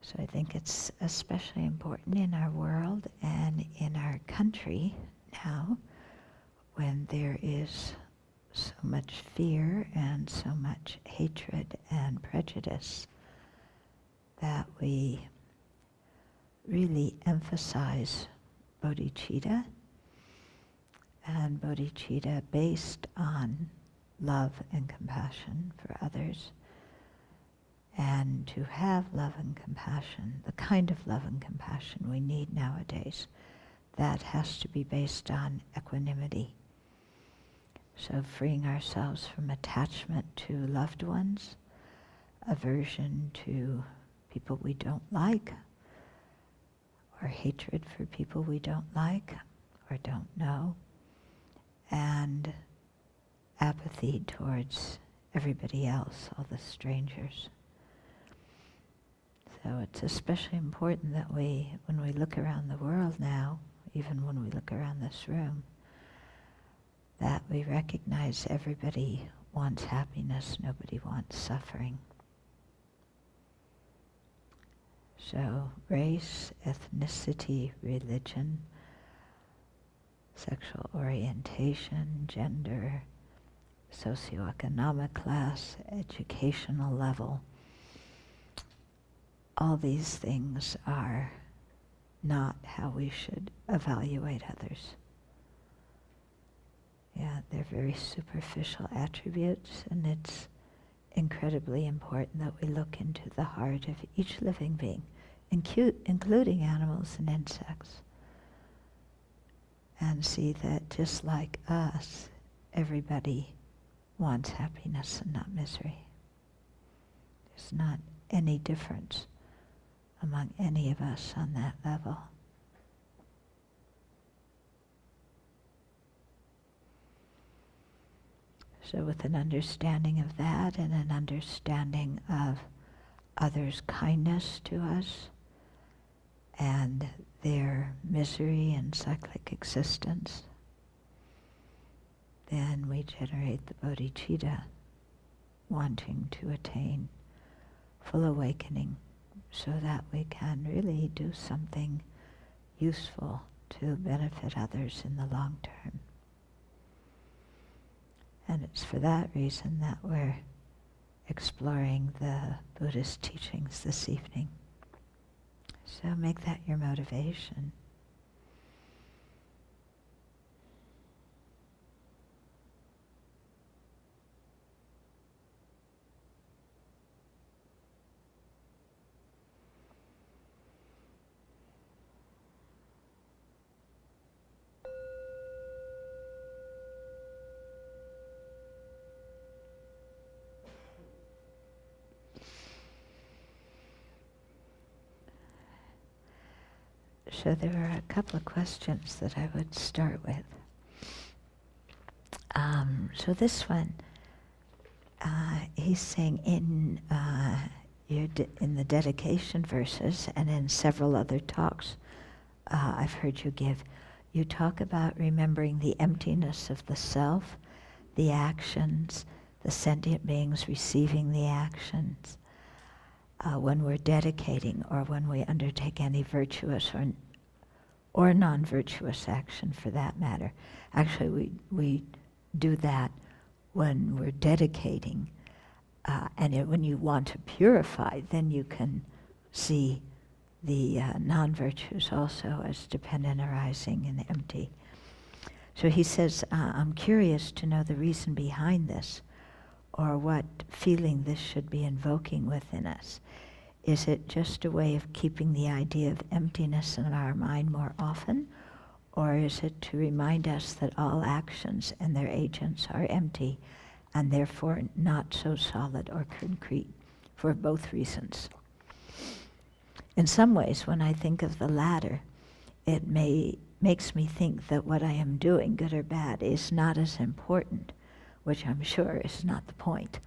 So I think it's especially important in our world and in our country now, when there is so much fear and so much hatred and prejudice, that we really emphasize bodhicitta, and bodhicitta based on love and compassion for others. And to have love and compassion, the kind of love and compassion we need nowadays, that has to be based on equanimity. So freeing ourselves from attachment to loved ones, aversion to people we don't like, or hatred for people we don't like or don't know, and apathy towards everybody else, all the strangers. So it's especially important that when we look around the world now, even when we look around this room, that we recognize everybody wants happiness, nobody wants suffering. So race, ethnicity, religion, sexual orientation, gender, socioeconomic class, educational level, all these things are not how we should evaluate others. Yeah, they're very superficial attributes, and it's incredibly important that we look into the heart of each living being, including animals and insects, and see that just like us, everybody wants happiness and not misery. There's not any difference among any of us on that level. So with an understanding of that and an understanding of others' kindness to us and their misery and cyclic existence, then we generate the bodhicitta, wanting to attain full awakening so that we can really do something useful to benefit others in the long term. And it's for that reason that we're exploring the Buddhist teachings this evening. So make that your motivation. So there are a couple of questions that I would start with. So this one, he's saying in the dedication verses and in several other talks I've heard you give, you talk about remembering the emptiness of the self, the actions, the sentient beings receiving the actions, when we're dedicating or when we undertake any virtuous or non-virtuous action for that matter. Actually, we do that when we're dedicating, and when you want to purify, then you can see the non-virtues also as dependent, arising, and empty. So he says, I'm curious to know the reason behind this, or what feeling this should be invoking within us. Is it just a way of keeping the idea of emptiness in our mind more often? Or is it to remind us that all actions and their agents are empty and therefore not so solid or concrete, for both reasons? In some ways, when I think of the latter, it makes me think that what I am doing, good or bad, is not as important, which I'm sure is not the point.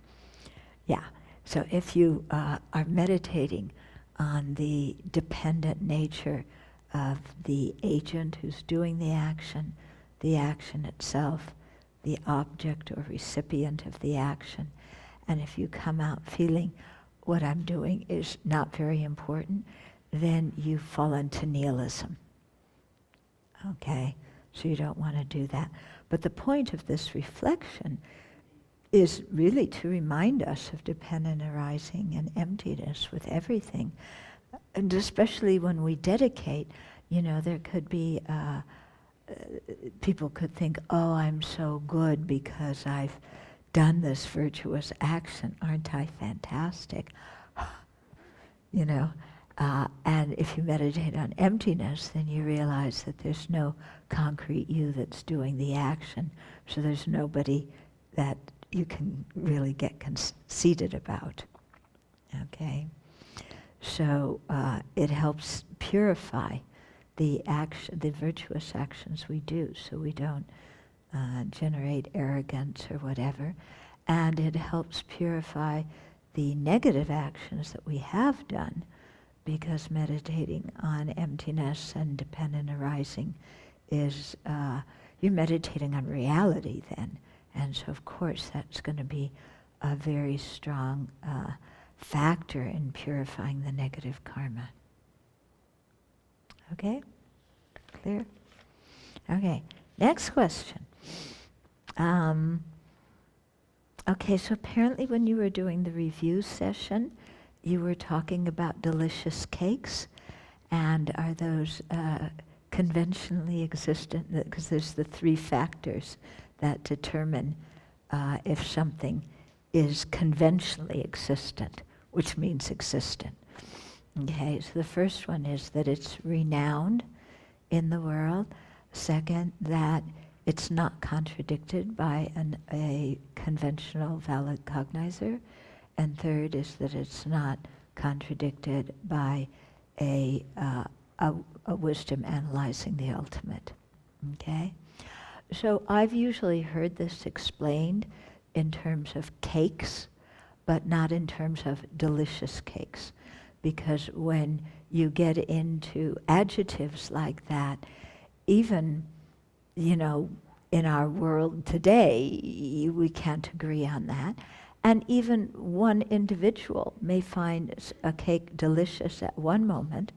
Yeah. So if you are meditating on the dependent nature of the agent who's doing the action itself, the object or recipient of the action, and if you come out feeling, what I'm doing is not very important, then you fall into nihilism. Okay? So you don't want to do that. But the point of this reflection is really to remind us of dependent arising and emptiness with everything. And especially when we dedicate, there could be, people could think, oh, I'm so good because I've done this virtuous action. Aren't I fantastic? And if you meditate on emptiness, then you realize that there's no concrete you that's doing the action. So there's nobody that you can really get conceited about. Okay? So it helps purify the virtuous actions we do, so we don't generate arrogance or whatever. And it helps purify the negative actions that we have done, because meditating on emptiness and dependent arising is, you're meditating on reality then. And so of course that's going to be a very strong factor in purifying the negative karma. Okay? Clear? Okay, next question. Okay, so apparently when you were doing the review session, you were talking about delicious cakes, and are those conventionally existent? Because there's the 3 factors that determine if something is conventionally existent, which means existent. Okay, so the first one is that it's renowned in the world. Second, that it's not contradicted by a conventional valid cognizer. And third is that it's not contradicted by a wisdom analyzing the ultimate. Okay? So I've usually heard this explained in terms of cakes, but not in terms of delicious cakes. Because when you get into adjectives like that, even, in our world today, we can't agree on that. And even one individual may find a cake delicious at one moment,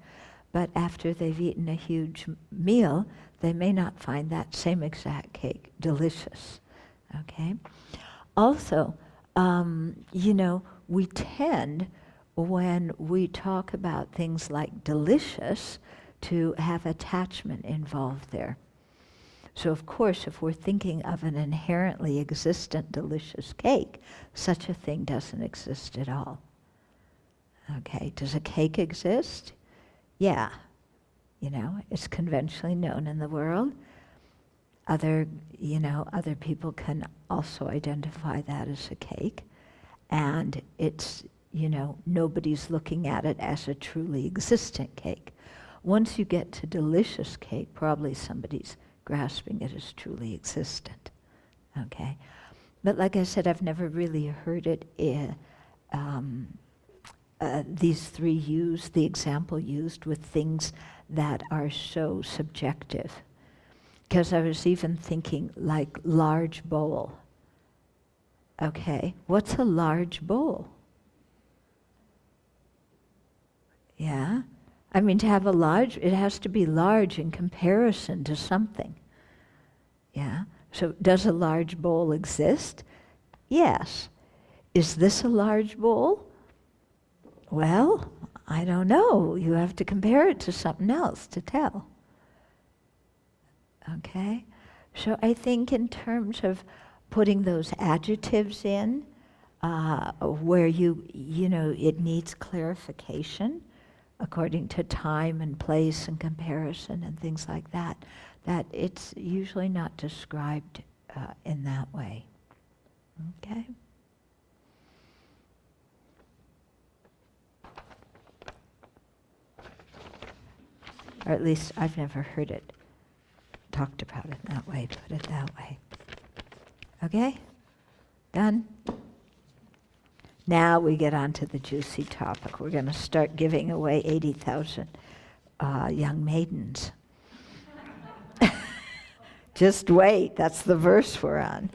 but after they've eaten a huge meal, they may not find that same exact cake delicious. Okay? Also, we tend, when we talk about things like delicious, to have attachment involved there. So of course, if we're thinking of an inherently existent delicious cake, such a thing doesn't exist at all. Okay, does a cake exist? Yeah. It's conventionally known in the world. Other people can also identify that as a cake. And it's, nobody's looking at it as a truly existent cake. Once you get to delicious cake, probably somebody's grasping it as truly existent. Okay? But like I said, I've never really heard it these 3 used, the example used with things that are so subjective. Because I was even thinking like large bowl. Okay, what's a large bowl? Yeah? I mean, to have it has to be large in comparison to something. Yeah? So does a large bowl exist? Yes. Is this a large bowl? Well, I don't know. You have to compare it to something else to tell. Okay? So I think in terms of putting those adjectives in, where it needs clarification according to time and place and comparison and things like that, that it's usually not described in that way. Okay? Or at least I've never heard it talked about it that way, put it that way. Okay? Done? Now we get on to the juicy topic. We're going to start giving away 80,000 young maidens. Just wait, that's the verse we're on.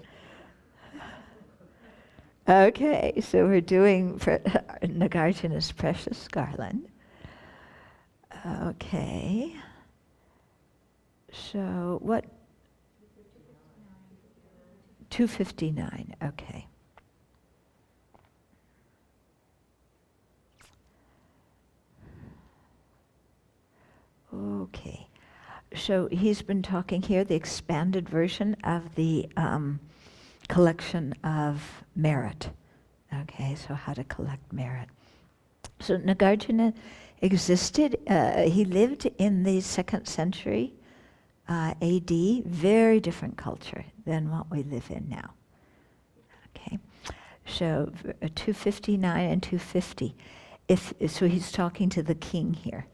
Okay, so we're doing Nagarjuna's precious Garland. Okay. So what? 259, okay. Okay. So he's been talking here, the expanded version of the collection of merit. Okay, so how to collect merit. So Nagarjuna existed, he lived in the 2nd century AD, very different culture than what we live in now. Okay, so 259 and 250. So he's talking to the king here.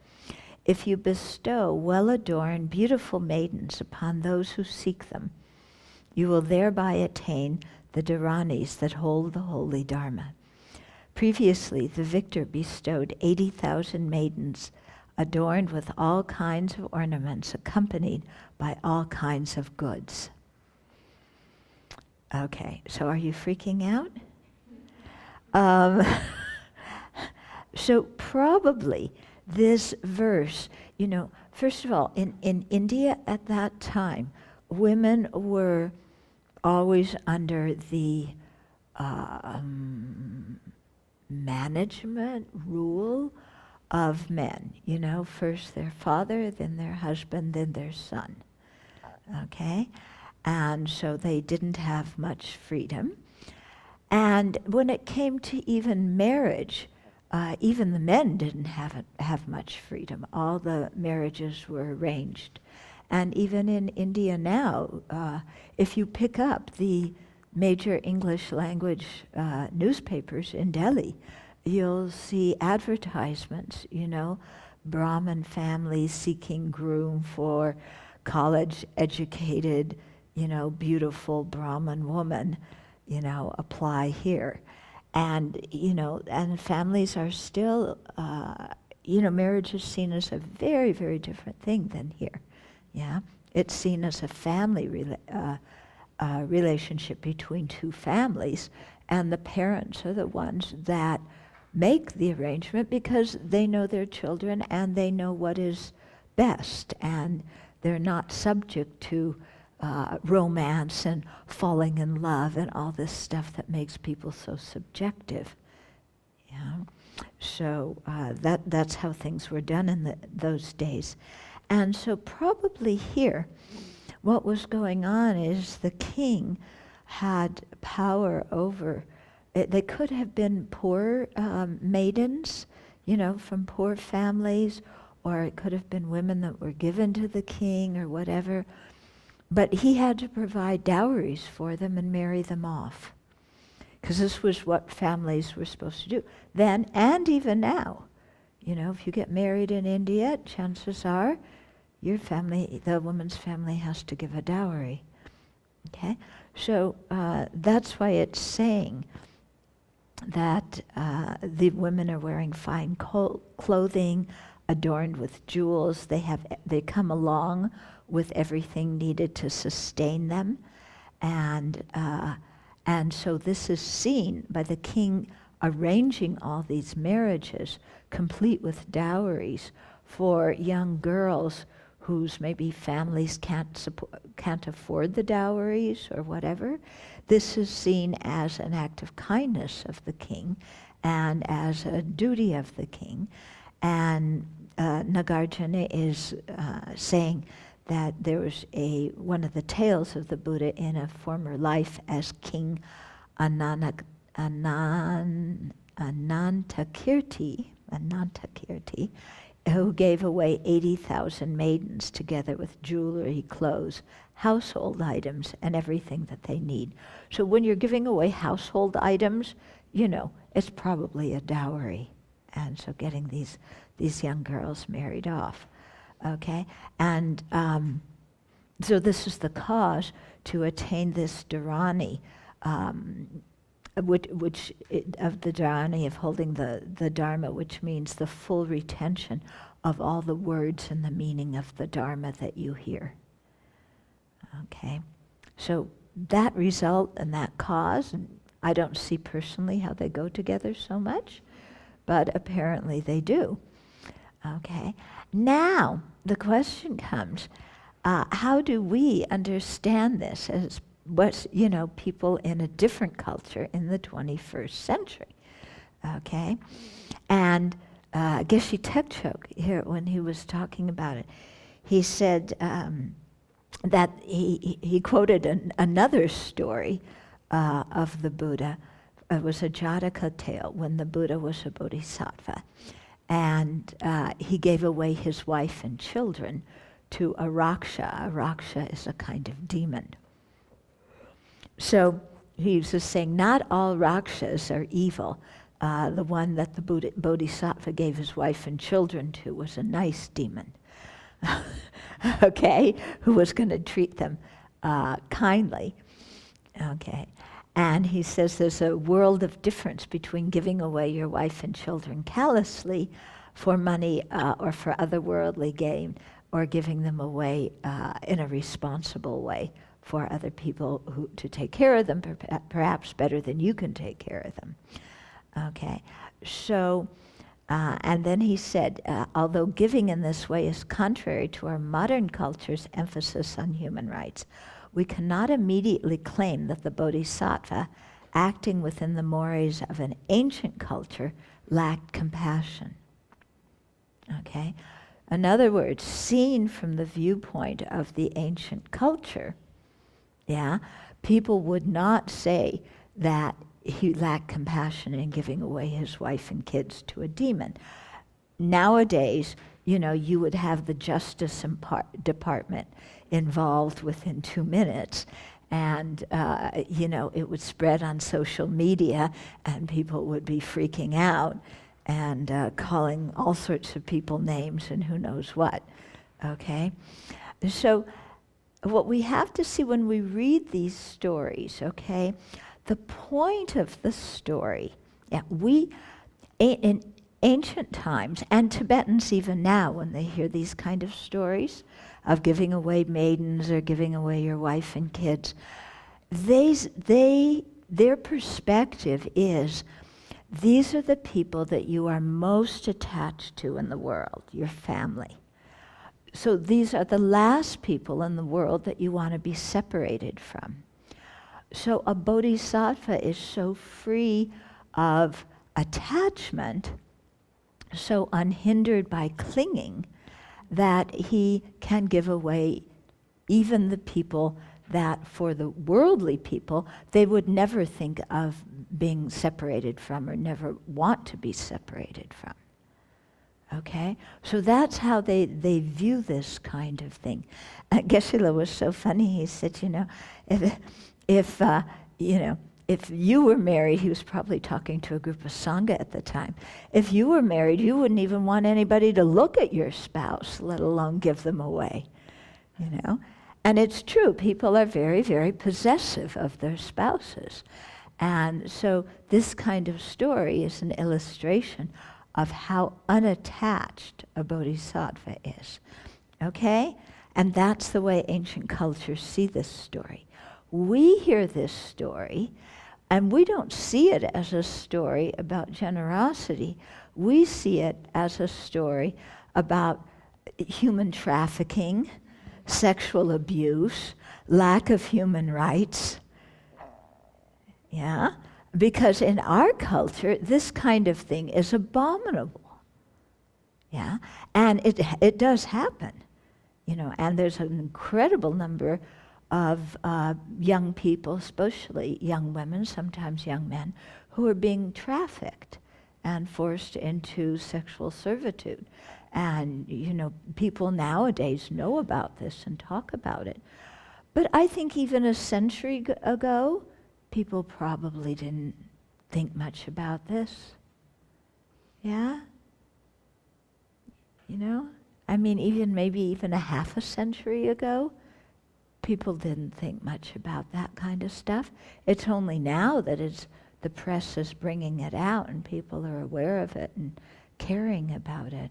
If you bestow well-adorned, beautiful maidens upon those who seek them, you will thereby attain the Dharanis that hold the holy Dharma. Previously, the victor bestowed 80,000 maidens adorned with all kinds of ornaments, accompanied by all kinds of goods. Okay, so are you freaking out? So probably this verse, first of all, in India at that time, women were always under the management rule of men. First their father, then their husband, then their son. Okay? And so they didn't have much freedom. And when it came to even marriage, even the men didn't have much freedom. All the marriages were arranged. And even in India now, if you pick up the major English language newspapers in Delhi, you'll see advertisements, Brahmin families seeking groom for college-educated, beautiful Brahmin woman, apply here. And, and families are still, marriage is seen as a very, very different thing than here. Yeah, it's seen as a family relationship between two families, and the parents are the ones that make the arrangement because they know their children and they know what is best, and they're not subject to romance and falling in love and all this stuff that makes people so subjective. Yeah, so that's how things were done in those days. And so probably here, what was going on is the king had power over, they could have been poor maidens, from poor families, or it could have been women that were given to the king or whatever. But he had to provide dowries for them and marry them off, because this was what families were supposed to do then and even now. If you get married in India, chances are your family, the woman's family, has to give a dowry. Okay? So that's why it's saying that the women are wearing fine clothing, adorned with jewels. They come along with everything needed to sustain them, and so this is seen by the king arranging all these marriages, complete with dowries, for young girls whose maybe families can't afford the dowries or whatever. This is seen as an act of kindness of the king and as a duty of the king. And Nagarjuna is saying that there was one of the tales of the Buddha in a former life as King Anantakirti, who gave away 80,000 maidens together with jewelry, clothes, household items, and everything that they need. So when you're giving away household items, it's probably a dowry. And so getting these young girls married off. Okay? And so this is the cause to attain this dharani, which of the dharani, of holding the Dharma, which means the full retention of all the words and the meaning of the Dharma that you hear. Okay? So that result and that cause, I don't see personally how they go together so much, but apparently they do. Okay. Now, the question comes, how do we understand this as people in a different culture in the 21st century? Okay. And Geshe Tekchok, here, when he was talking about it, he said that he quoted another story of the Buddha. It was a Jataka tale when the Buddha was a bodhisattva. And he gave away his wife and children to a Raksha. A Raksha is a kind of demon. So he was just saying, not all Rakshas are evil. The one that the Bodhisattva gave his wife and children to was a nice demon, okay, who was going to treat them kindly, okay. And he says there's a world of difference between giving away your wife and children callously for money or for otherworldly gain, or giving them away in a responsible way for other people to take care of them, perhaps better than you can take care of them. Okay, so, and then he said, although giving in this way is contrary to our modern culture's emphasis on human rights, we cannot immediately claim that the Bodhisattva, acting within the mores of an ancient culture, lacked compassion. Okay? In other words, seen from the viewpoint of the ancient culture, yeah, people would not say that he lacked compassion in giving away his wife and kids to a demon. Nowadays, you would have the Justice Department involved within 2 minutes, and it would spread on social media, and people would be freaking out and calling all sorts of people names and who knows what. Okay, so what we have to see when we read these stories, okay, the point of the story, in ancient times, and Tibetans even now, when they hear these kind of stories of giving away maidens or giving away your wife and kids, their perspective is, these are the people that you are most attached to in the world, your family. So these are the last people in the world that you want to be separated from. So a bodhisattva is so free of attachment, so unhindered by clinging, that he can give away even the people that for the worldly people, they would never think of being separated from or never want to be separated from. Okay? So that's how they view this kind of thing. Geshe-la was so funny. He said, if you were married, he was probably talking to a group of Sangha at the time. If you were married, you wouldn't even want anybody to look at your spouse, let alone give them away, And it's true, people are very, very possessive of their spouses. And so this kind of story is an illustration of how unattached a bodhisattva is. Okay? And that's the way ancient cultures see this story. We hear this story, and we don't see it as a story about generosity. We see it as a story about human trafficking, sexual abuse, lack of human rights. Yeah? Because in our culture, this kind of thing is abominable. Yeah? And it does happen. And there's an incredible number of young people, especially young women, sometimes young men, who are being trafficked and forced into sexual servitude. And, people nowadays know about this and talk about it. But I think even a century ago, people probably didn't think much about this. Yeah? Maybe even a half a century ago, people didn't think much about that kind of stuff. It's only now that the press is bringing it out and people are aware of it and caring about it.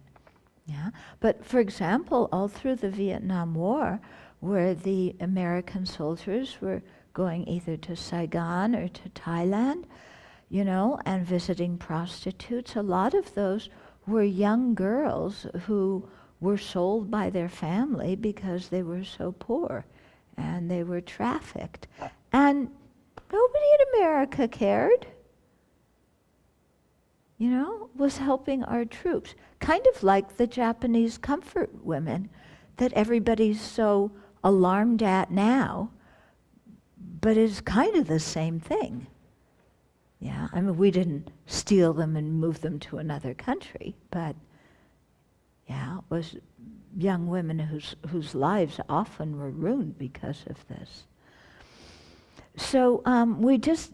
Yeah? But for example, all through the Vietnam War, where the American soldiers were going either to Saigon or to Thailand, you know, and visiting prostitutes. A lot of those were young girls who were sold by their family because they were so poor and they were trafficked. And nobody in America cared, you know, was helping our troops. Kind of like the Japanese comfort women that everybody's so alarmed at now, but it's kind of the same thing. Yeah, I mean, we didn't steal them and move them to another country, but yeah, it was young women whose lives often were ruined because of this. So we just,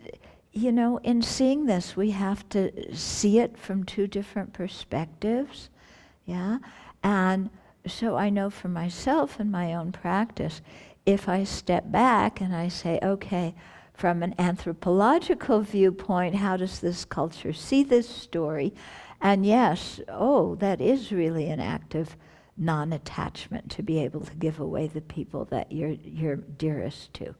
you know, in seeing this, we have to see it from two different perspectives, yeah? And so I know for myself in my own practice, if I step back and I say, okay, from an anthropological viewpoint, how does this culture see this story? And yes, oh, that is really an act of non-attachment to be able to give away the people that you're dearest to.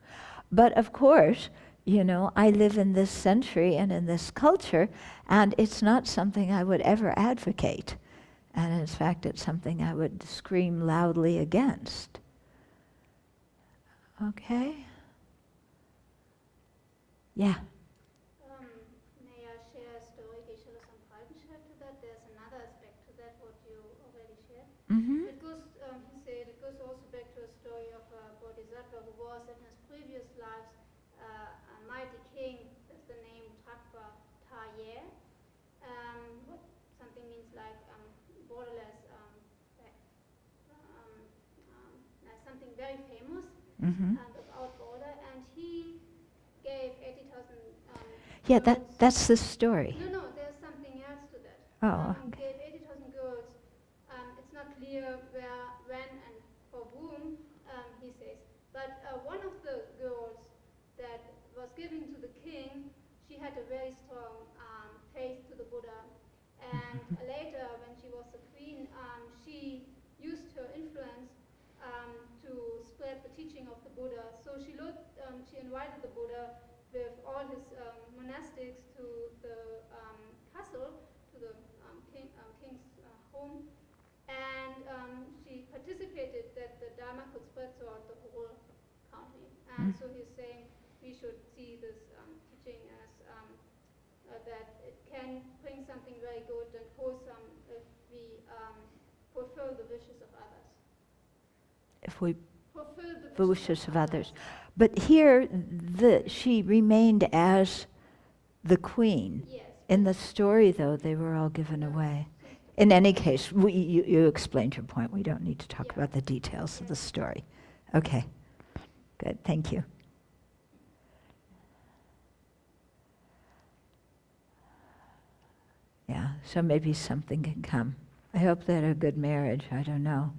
But of course, you know, I live in this century and in this culture, and it's not something I would ever advocate. And in fact, it's something I would scream loudly against. Okay? Yeah. May I share a story, Geshe-la Sampradhan shared to that? There's another aspect to that, what you already shared. Mm-hmm. It goes, he said, it goes also back to a story of a bodhisattva who was in his previous lives a mighty king with the name Trakpa Taye. What something means like borderless, something very famous Mm-hmm. and without border, and he gave 80,000. Yeah, that's the story. No, there's something else to that. Oh, Gave 80,000 girls. It's not clear where, when, and for whom, he says. But one of the girls that was given to the king, she had a very strong faith to the Buddha. And later, when she was the queen, she used her influence to spread the teaching of the Buddha. So she invited the Buddha with all his monastics to the castle, to the king's home, and she participated that the Dharma could spread throughout the whole country. And so he's saying we should see this teaching as that it can bring something very good and wholesome if we fulfill the wishes of others. If we Fulfill the wishes of others. But here, she remained as the queen. Yes. In the story, though, they were all given away. In any case, you explained your point. We don't need to talk about the details of the story. Okay. Good. Thank you. Yeah, so maybe something can come. I hope they had a good marriage. I don't know.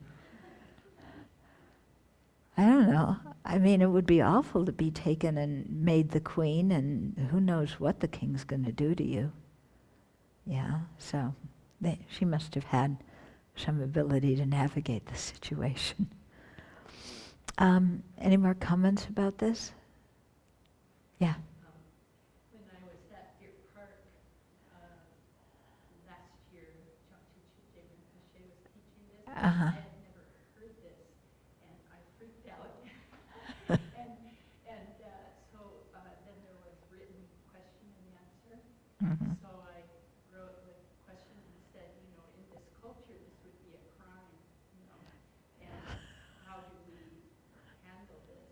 I don't know. I mean, it would be awful to be taken and made the queen, and who knows what the king's going to do to you. Yeah, so she must have had some ability to navigate the situation. Any more comments about this? Yeah. When I was at Deer Park last year, Jyoti Rinpoche was teaching this. Uh-huh. I had never heard this, and I freaked out. and so then there was written question and answer. Mm-hmm. So I wrote the question and said, you know, in this culture, this would be a crime, you know, and how do we handle this?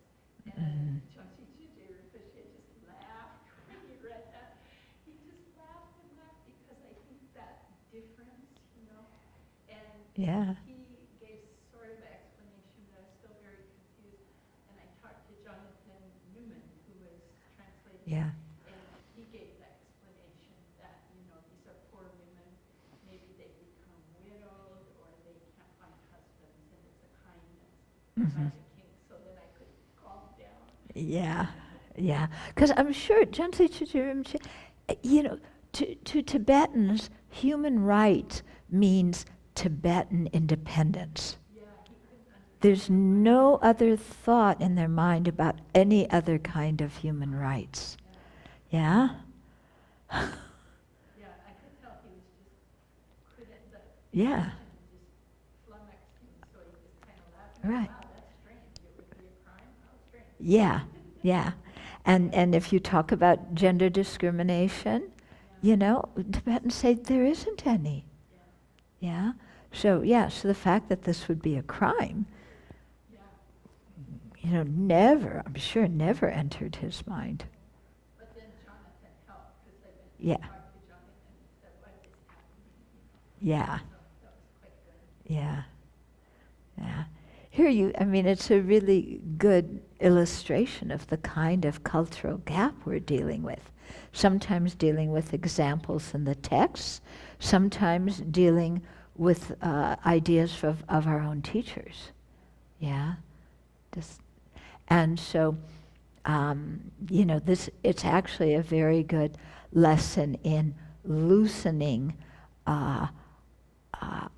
And Jyoti Rinpoche just laughed when he read that. He just laughed and laughed because I think that difference, you know, and Yeah. he gave sort of an explanation, but I was still very confused. And I talked to Jonathan Newman, who was translating. Yeah. And he gave the explanation that, you know, these are poor women, maybe they become widowed or they can't find husbands, and it's a kindness by the king, so that I could calm down. Yeah, yeah. Because I'm sure, you know, to Tibetans, human rights means Tibetan independence. Yeah, he couldn't understand There's no other thought in their mind about any other kind of human rights. Yeah? Yeah, I could tell he was just, couldn't, the Yeah. question just flummoxed him, so he just kind of laughed. Right. Wow, that's strange. It would be a crime? How strange. Yeah, yeah. And if you talk about gender discrimination, you know, Tibetans say there isn't any. Yeah? So the fact that this would be a crime, you know, never, I'm sure never entered his mind. But then Jonathan helped, because I went Yeah. to talk to Jonathan and said, what is happening? Yeah, So that was quite good. yeah, yeah. Here I mean, it's a really good illustration of the kind of cultural gap we're dealing with. Sometimes dealing with examples in the text, sometimes dealing with ideas of our own teachers. Yeah? And so, you know, it's actually a very good lesson in loosening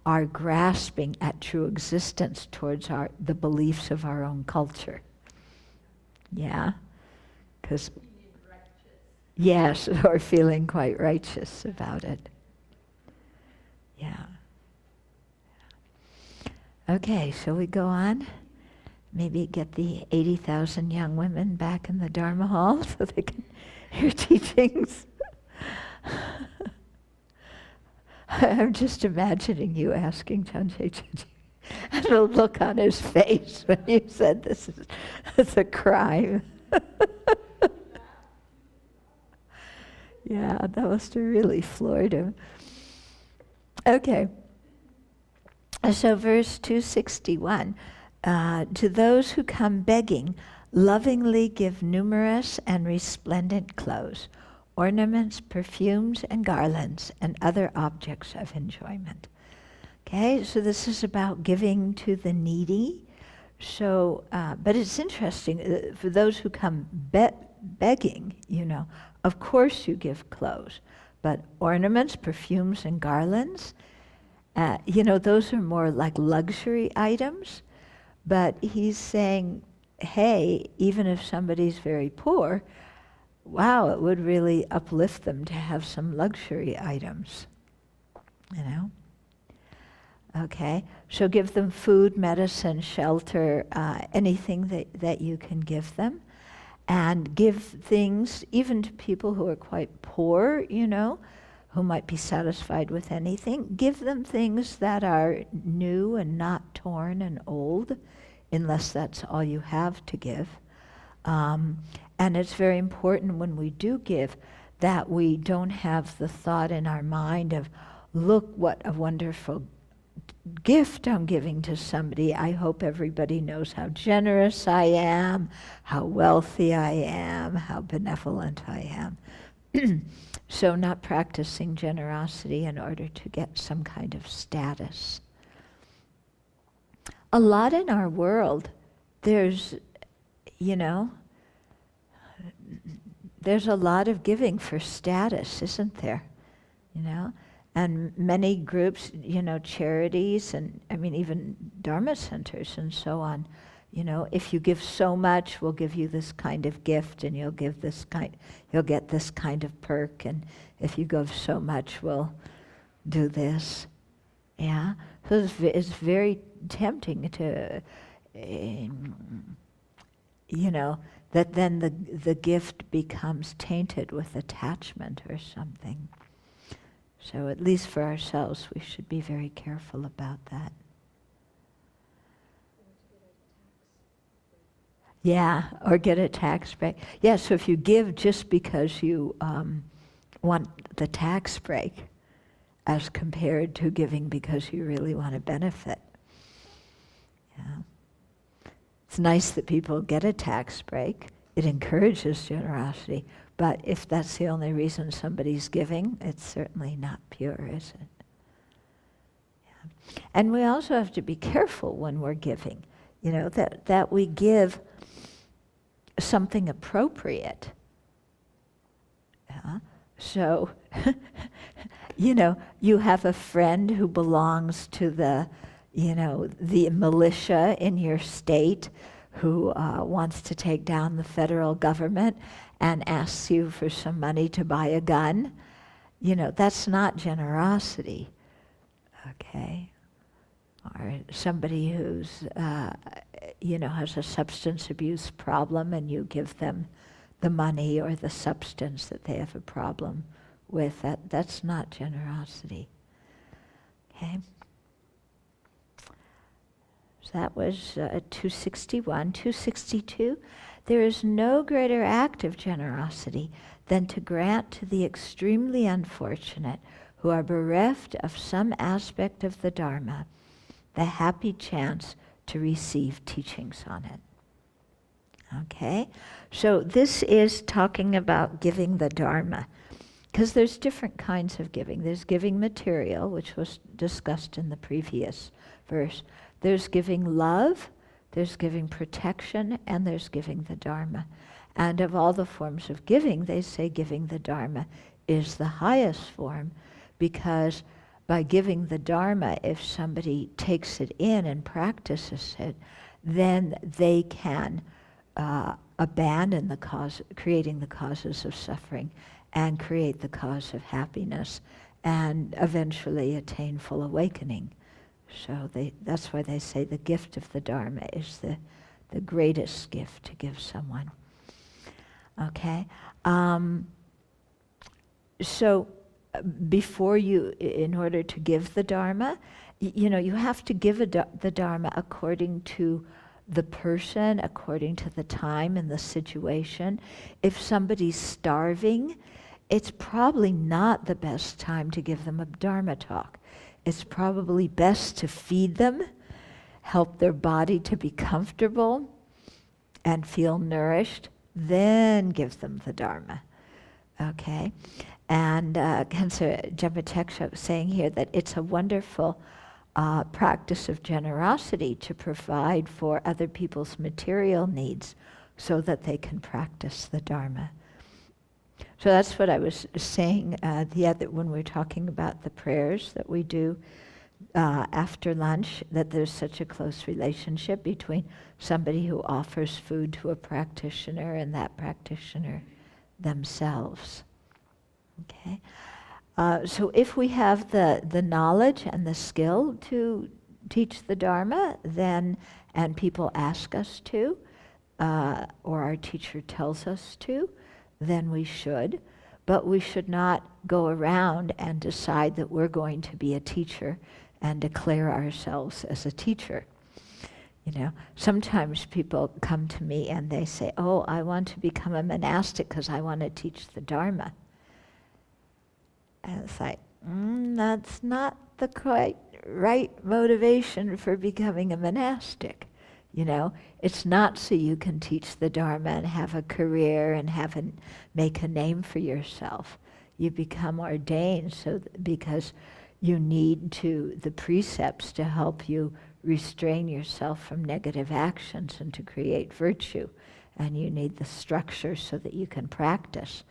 our grasping at true existence towards the beliefs of our own culture. Yeah? Because, yes, or feeling quite righteous about it. Yeah. Okay, shall we go on? Maybe get the 80,000 young women back in the Dharma Hall so they can hear teachings. I'm just imagining you asking Chanche and the look on his face when you said it's a crime. Yeah, that must have really floored him. Okay. So verse 261, to those who come begging, lovingly give numerous and resplendent clothes, ornaments, perfumes, and garlands, and other objects of enjoyment. Okay, so this is about giving to the needy. So, but it's interesting, for those who come begging, you know, of course you give clothes, but ornaments, perfumes, and garlands, you know, those are more like luxury items. But he's saying, hey, even if somebody's very poor, wow, it would really uplift them to have some luxury items, you know? Okay, so give them food, medicine, shelter, anything that you can give them. And give things even to people who are quite poor, you know, who might be satisfied with anything. Give them things that are new and not torn and old, unless that's all you have to give. And it's very important when we do give that we don't have the thought in our mind of, look what a wonderful gift I'm giving to somebody. I hope everybody knows how generous I am, how wealthy I am, how benevolent I am. So not practicing generosity in order to get some kind of status. A lot in our world, there's, you know, there's a lot of giving for status, isn't there? You know? And many groups, you know, charities and, I mean, even Dharma centers and so on, you know, if you give so much, we'll give you this kind of gift and you'll get this kind of perk, and if you give so much, we'll do this. Yeah? So it's very tempting to, you know, that then the gift becomes tainted with attachment or something. So at least for ourselves, we should be very careful about that. Yeah, or get a tax break. Yeah, so if you give just because you want the tax break, as compared to giving because you really want to benefit. Yeah. It's nice that people get a tax break. It encourages generosity. But if that's the only reason somebody's giving, it's certainly not pure, is it? Yeah. And we also have to be careful when we're giving, you know, that we give something appropriate. Yeah. So, you know, you have a friend who belongs to the, the militia in your state who wants to take down the federal government and asks you for some money to buy a gun. That's not generosity, okay? Or somebody who's, has a substance abuse problem and you give them the money or the substance that they have a problem with. That's not generosity, okay? So that was 261. 262, there is no greater act of generosity than to grant to the extremely unfortunate who are bereft of some aspect of the Dharma the happy chance to receive teachings on it. Okay? So this is talking about giving the Dharma, because there's different kinds of giving. There's giving material, which was discussed in the previous verse. There's giving love, there's giving protection, and there's giving the Dharma. And of all the forms of giving, they say giving the Dharma is the highest form, because by giving the Dharma, if somebody takes it in and practices it, then they can abandon the cause, creating the causes of suffering, and create the cause of happiness, and eventually attain full awakening. So that's why they say the gift of the Dharma is the greatest gift to give someone. Okay? So before you, in order to give the Dharma, you have to give the Dharma according to the person, according to the time and the situation. If somebody's starving, it's probably not the best time to give them a Dharma talk. It's probably best to feed them, help their body to be comfortable and feel nourished, then give them the Dharma. Okay? And Kansa Jamateksha was saying here that it's a wonderful practice of generosity to provide for other people's material needs so that they can practice the Dharma. So that's what I was saying when we were talking about the prayers that we do after lunch, that there's such a close relationship between somebody who offers food to a practitioner and that practitioner themselves. Okay, so if we have the knowledge and the skill to teach the Dharma, then, and people ask us to, or our teacher tells us to, then we should. But we should not go around and decide that we're going to be a teacher and declare ourselves as a teacher. Sometimes people come to me and they say, "Oh, I want to become a monastic because I want to teach the Dharma." And it's like, that's not the quite right motivation for becoming a monastic. It's not so you can teach the Dharma and have a career and make a name for yourself. You become ordained because you need the precepts to help you restrain yourself from negative actions and to create virtue. And you need the structure so that you can practice.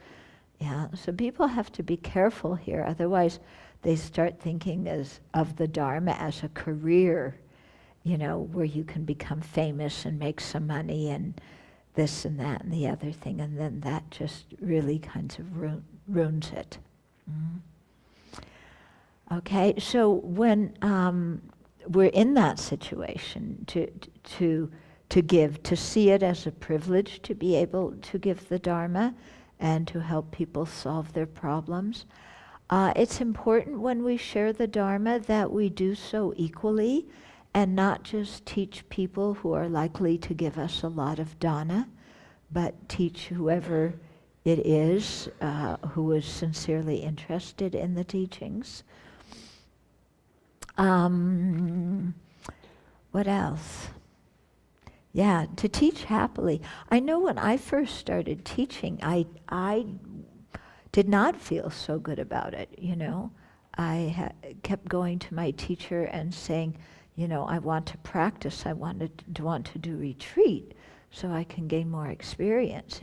Yeah, so people have to be careful here, otherwise they start thinking of the Dharma as a career, where you can become famous and make some money and this and that and the other thing, and then that just really kind of ruins it. Okay, so when we're in that situation, to give, to see it as a privilege to be able to give the Dharma and to help people solve their problems. It's important when we share the Dharma that we do so equally and not just teach people who are likely to give us a lot of dana, but teach whoever it is who is sincerely interested in the teachings. What else? Yeah, to teach happily. I know when I first started teaching, I did not feel so good about it, I kept going to my teacher and saying, I want to practice, I want to do retreat so I can gain more experience.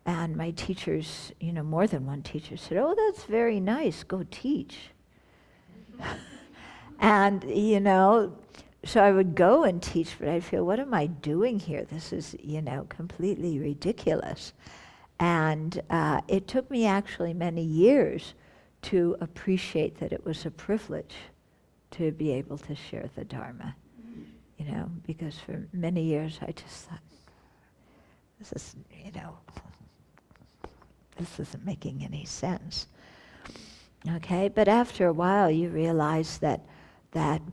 And my teachers, more than one teacher said, "Oh, that's very nice, go teach." And, so I would go and teach, but I'd feel, what am I doing here? This is, completely ridiculous. And it took me actually many years to appreciate that it was a privilege to be able to share the Dharma, because for many years I just thought, this is, this isn't making any sense. Okay, but after a while you realize that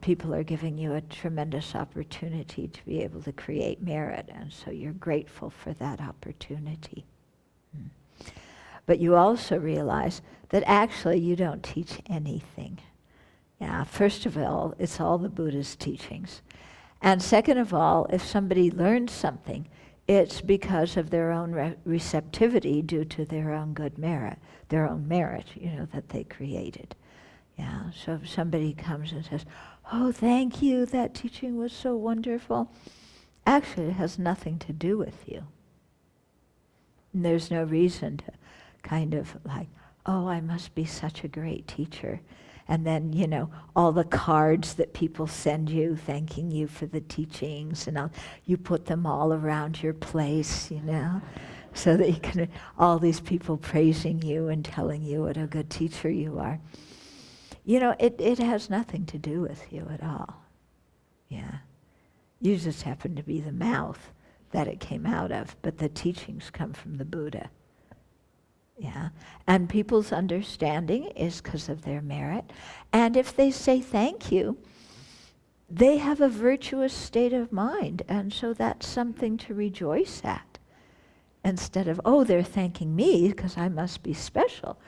people are giving you a tremendous opportunity to be able to create merit, and so you're grateful for that opportunity. But you also realize that actually you don't teach anything. Yeah, first of all, it's all the Buddha's teachings. And second of all, if somebody learns something, it's because of their own receptivity due to their own good merit, their own merit, that they created. Yeah, so if somebody comes and says, oh, thank you, that teaching was so wonderful, actually it has nothing to do with you. And there's no reason to kind of like, oh, I must be such a great teacher. And then, all the cards that people send you thanking you for the teachings, and you put them all around your place, so that you can, all these people praising you and telling you what a good teacher you are. It has nothing to do with you at all. Yeah. You just happen to be the mouth that it came out of, but the teachings come from the Buddha. Yeah, and people's understanding is because of their merit. And if they say thank you, they have a virtuous state of mind, and so that's something to rejoice at. Instead of, oh, they're thanking me because I must be special.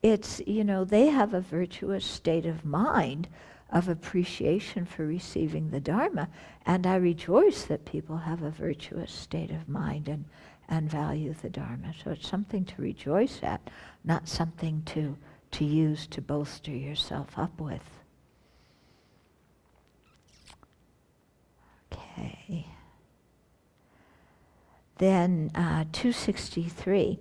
It's, they have a virtuous state of mind of appreciation for receiving the Dharma, and I rejoice that people have a virtuous state of mind and value the Dharma. So it's something to rejoice at, not something to use to bolster yourself up with. Okay. Then 263.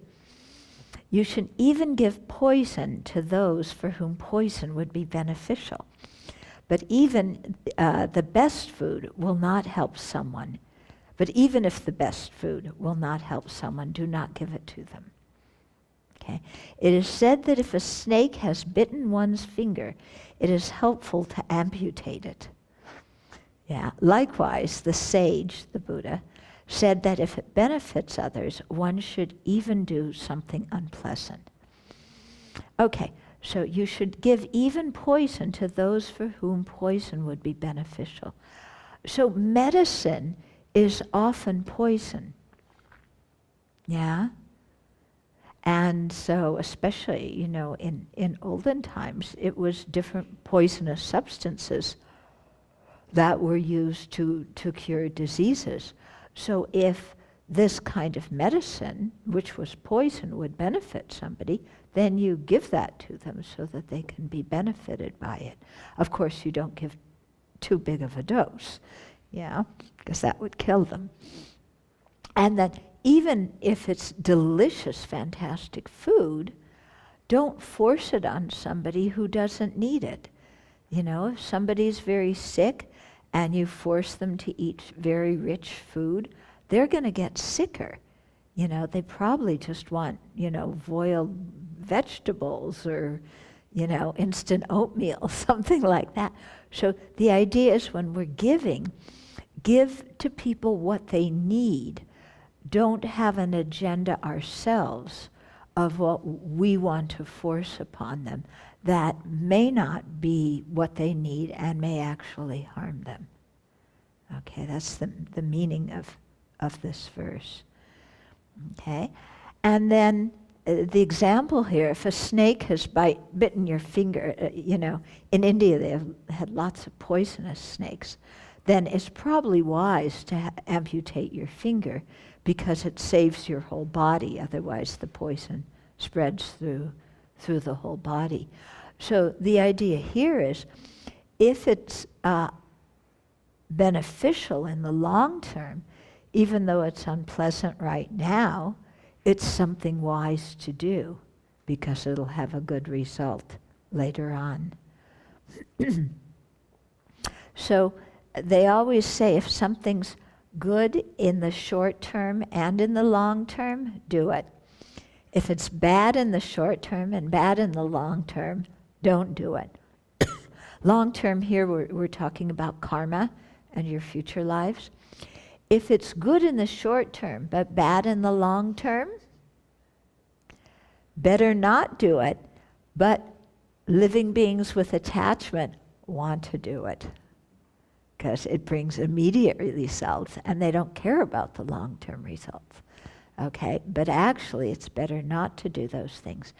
You should even give poison to those for whom poison would be beneficial. But even the best food will not help someone. But even if the best food will not help someone, do not give it to them. Okay? It is said that if a snake has bitten one's finger, it is helpful to amputate it. Yeah. Likewise, the sage, the Buddha, said that if it benefits others, one should even do something unpleasant. Okay, so you should give even poison to those for whom poison would be beneficial. So medicine is often poison. Yeah? And so especially, in olden times, it was different poisonous substances that were used to cure diseases. So if this kind of medicine, which was poison, would benefit somebody, then you give that to them so that they can be benefited by it. Of course, you don't give too big of a dose, because that would kill them. And that even if it's delicious, fantastic food, don't force it on somebody who doesn't need it. If somebody's very sick and you force them to eat very rich food, they're going to get sicker. They probably just want, boiled vegetables or, instant oatmeal, something like that. So the idea is when we're giving, give to people what they need. Don't have an agenda ourselves of what we want to force upon them that may not be what they need and may actually harm them. Okay, that's the meaning of this verse. Okay, and then the example here, if a snake has bitten your finger, in India they have had lots of poisonous snakes, then it's probably wise to amputate your finger because it saves your whole body. Otherwise the poison spreads through the whole body. So the idea here is, if it's beneficial in the long term, even though it's unpleasant right now, it's something wise to do because it'll have a good result later on. So they always say if something's good in the short term and in the long term, do it. If it's bad in the short term and bad in the long term, don't do it. Long term here, we're talking about karma and your future lives. If it's good in the short term but bad in the long term, better not do it, but living beings with attachment want to do it because it brings immediate results and they don't care about the long-term results. Okay, but actually it's better not to do those things.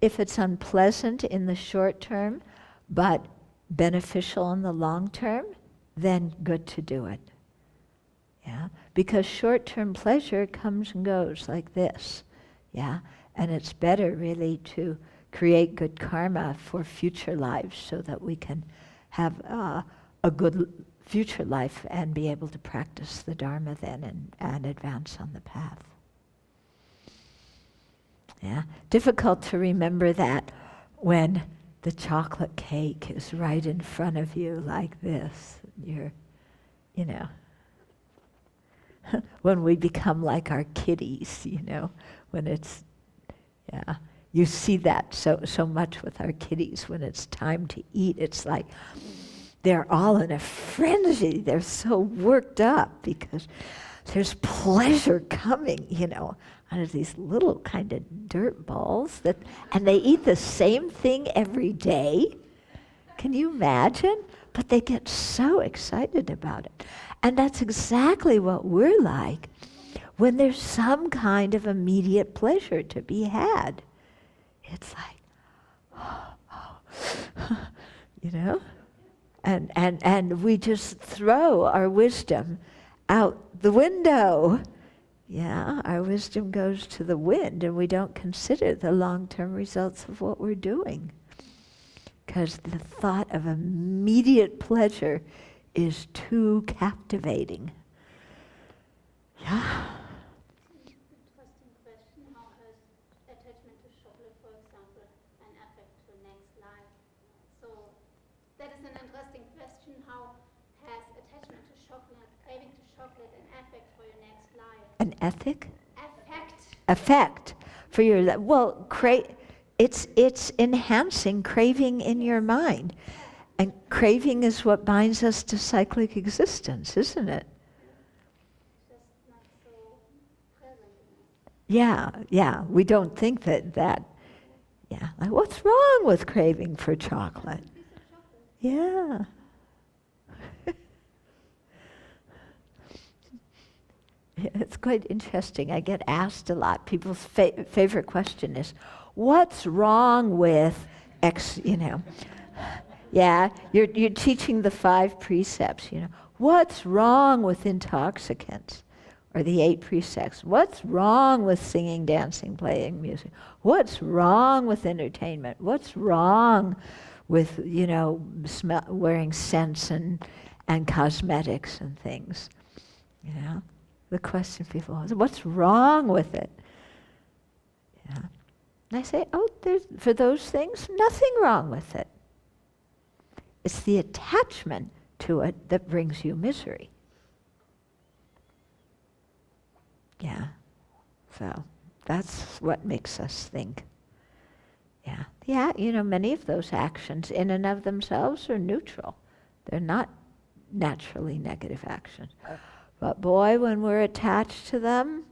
If it's unpleasant in the short term but beneficial in the long term, then good to do it. Yeah, because short-term pleasure comes and goes like this. Yeah, and it's better really to create good karma for future lives so that we can have a good future life and be able to practice the Dharma then and advance on the path. Yeah, difficult to remember that when the chocolate cake is right in front of you like this. You're, you know, when we become like our kitties, you know, when it's, yeah, you see that so much with our kitties. When it's time to eat, it's like they're all in a frenzy. They're so worked up because there's pleasure coming, you know, out of these little kind of dirt balls and they eat the same thing every day. Can you imagine? But they get so excited about it. And that's exactly what we're like when there's some kind of immediate pleasure to be had. It's like, you know? And we just throw our wisdom out the window. Yeah, our wisdom goes to the wind and we don't consider the long-term results of what we're doing. Because the thought of immediate pleasure is too captivating. Yeah. Interesting question. How has attachment to chocolate, for example, an effect to next life? So that is an interesting question. How has attachment to chocolate, craving to chocolate, an effect for your next life? An ethic? Effect. Effect for your well, it's enhancing craving in your mind, and craving is what binds us to cyclic existence, isn't it? Just not so present. Yeah. We don't think that. Yeah. Like, what's wrong with craving for chocolate? Piece of chocolate. Yeah. It's quite interesting. I get asked a lot. People's favorite question is, what's wrong with X, you know? Yeah, you're teaching the 5 precepts, you know. What's wrong with intoxicants? Or the 8 precepts. What's wrong with singing, dancing, playing music? What's wrong with entertainment? What's wrong with, you know, wearing scents and cosmetics and things? You know? The question people ask, what's wrong with it? Yeah. And I say, there's, for those things, nothing wrong with it. It's the attachment to it that brings you misery. Yeah. So that's what makes us think. Yeah. Yeah, you know, many of those actions in and of themselves are neutral. They're not naturally negative actions. But boy, when we're attached to them,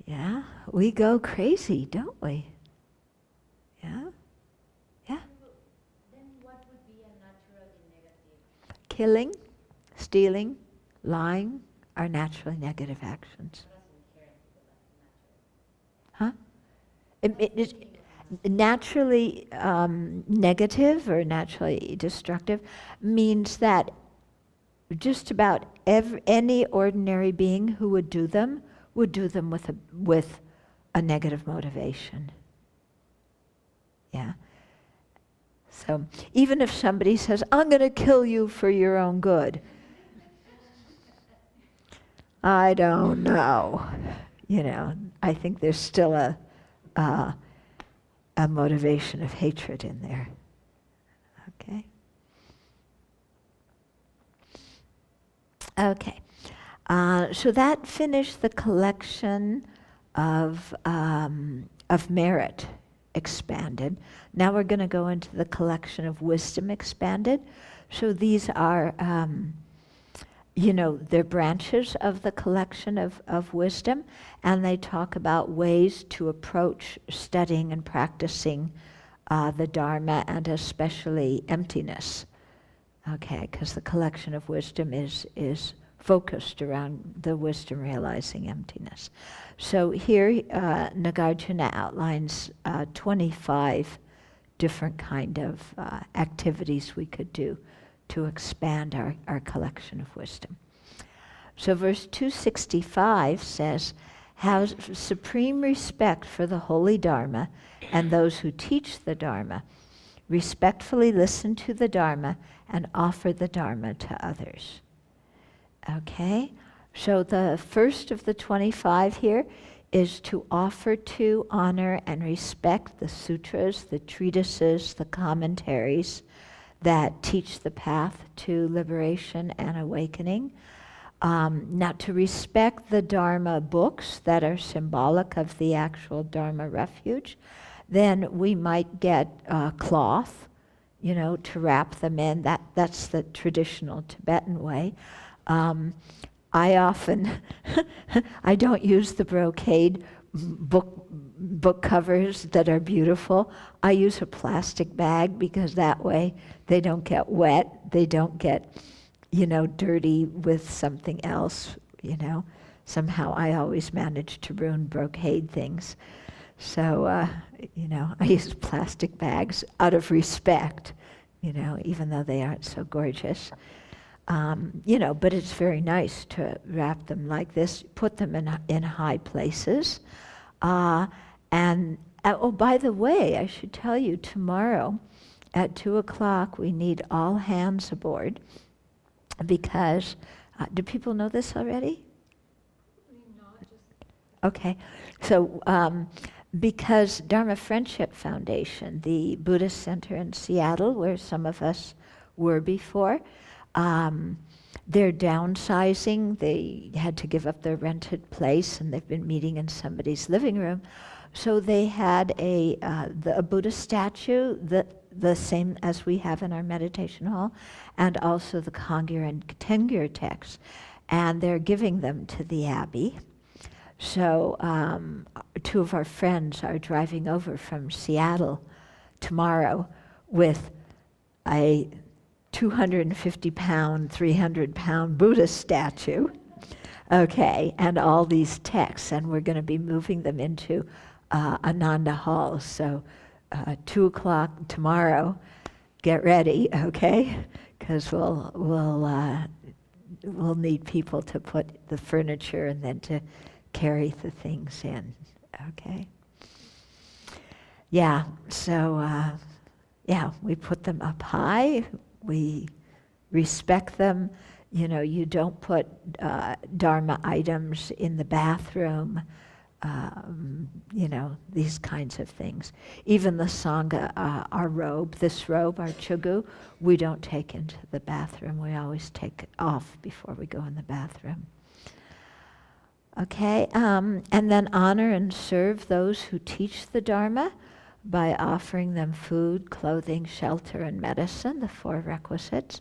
yeah, we go crazy, don't we? Yeah? Yeah? Then what would be a naturally negative? Killing, stealing, lying are naturally negative actions. Huh? It is naturally negative or naturally destructive means that just about any ordinary being who would do them with a negative motivation. Yeah. So even if somebody says, I'm going to kill you for your own good, I don't know. You know, I think there's still a motivation of hatred in there. Okay? Okay. So that finished the collection of merit expanded. Now we're going to go into the collection of wisdom expanded. So these are, they're branches of the collection of wisdom, and they talk about ways to approach studying and practicing the Dharma, and especially emptiness. Okay, because the collection of wisdom is focused around the wisdom realizing emptiness. So here Nagarjuna outlines 25 different kind of activities we could do to expand our collection of wisdom. So verse 265 says, have supreme respect for the holy Dharma and those who teach the Dharma. Respectfully listen to the Dharma and offer the Dharma to others. Okay, so the first of the 25 here is to offer to, honor, and respect the sutras, the treatises, the commentaries that teach the path to liberation and awakening. Now, to respect the Dharma books that are symbolic of the actual Dharma refuge, then we might get cloth, to wrap them in. That's the traditional Tibetan way. I often, I don't use the brocade book covers that are beautiful. I use a plastic bag because that way they don't get wet, they don't get, dirty with something else, Somehow I always manage to ruin brocade things. So, I use plastic bags out of respect, even though they aren't so gorgeous. But it's very nice to wrap them like this, put them in high places. And by the way, I should tell you, tomorrow at 2:00 we need all hands aboard because, do people know this already? Okay, so because Dharma Friendship Foundation, the Buddhist Center in Seattle, where some of us were before, they're downsizing. They had to give up their rented place, and they've been meeting in somebody's living room. So they had a Buddha statue, the same as we have in our meditation hall, and also the Kangyur and Tengyur texts, and they're giving them to the Abbey. So two of our friends are driving over from Seattle tomorrow with a 250-pound, 300-pound Buddha statue, okay, and all these texts, and we're going to be moving them into Ananda Hall. So 2:00 tomorrow, get ready, okay, because we'll need people to put the furniture and then to carry the things in, okay? Yeah, so we put them up high. We respect them. You don't put Dharma items in the bathroom, these kinds of things. Even the Sangha, our robe, this robe, our chugu, we don't take into the bathroom. We always take it off before we go in the bathroom. Okay, and then honor and serve those who teach the Dharma by offering them food, clothing, shelter, and medicine, the 4 requisites,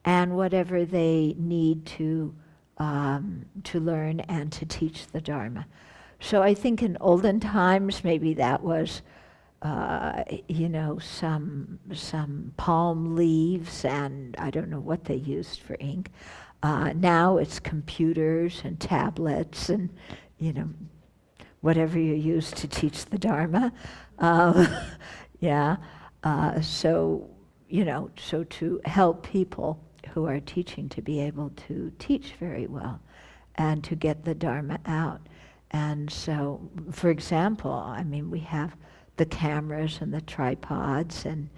and whatever they need to learn and to teach the Dharma. So I think in olden times, maybe that was, some palm leaves, and I don't know what they used for ink. Now it's computers and tablets and, whatever you use to teach the Dharma. So to help people who are teaching to be able to teach very well and to get the Dharma out. And so, for example, we have the cameras and the tripods and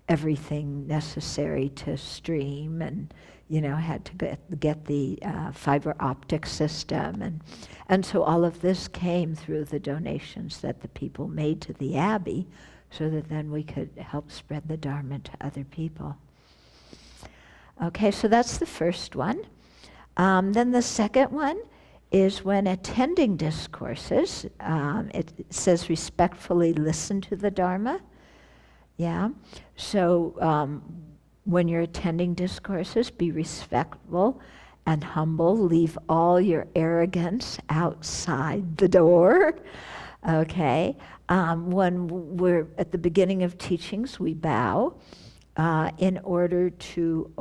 everything necessary to stream, and had to get the fiber optic system, and so all of this came through the donations that the people made to the Abbey, so that then we could help spread the Dharma to other people. Okay, so that's the first one. Then the second one is when attending discourses, it says respectfully listen to the Dharma. Yeah. So when you're attending discourses, be respectful and humble. Leave all your arrogance outside the door. Okay. When we're at the beginning of teachings, we bow in order to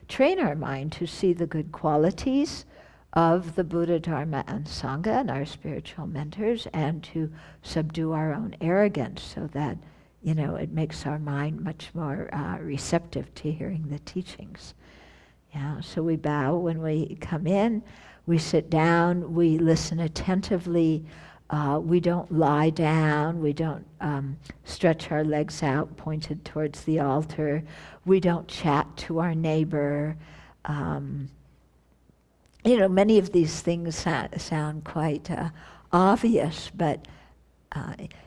train our mind to see the good qualities of the Buddha, Dharma, and Sangha and our spiritual mentors, and to subdue our own arrogance so that, it makes our mind much more receptive to hearing the teachings. Yeah, so we bow when we come in, we sit down, we listen attentively, we don't lie down, we don't stretch our legs out pointed towards the altar, we don't chat to our neighbor. Many of these things sound quite obvious, but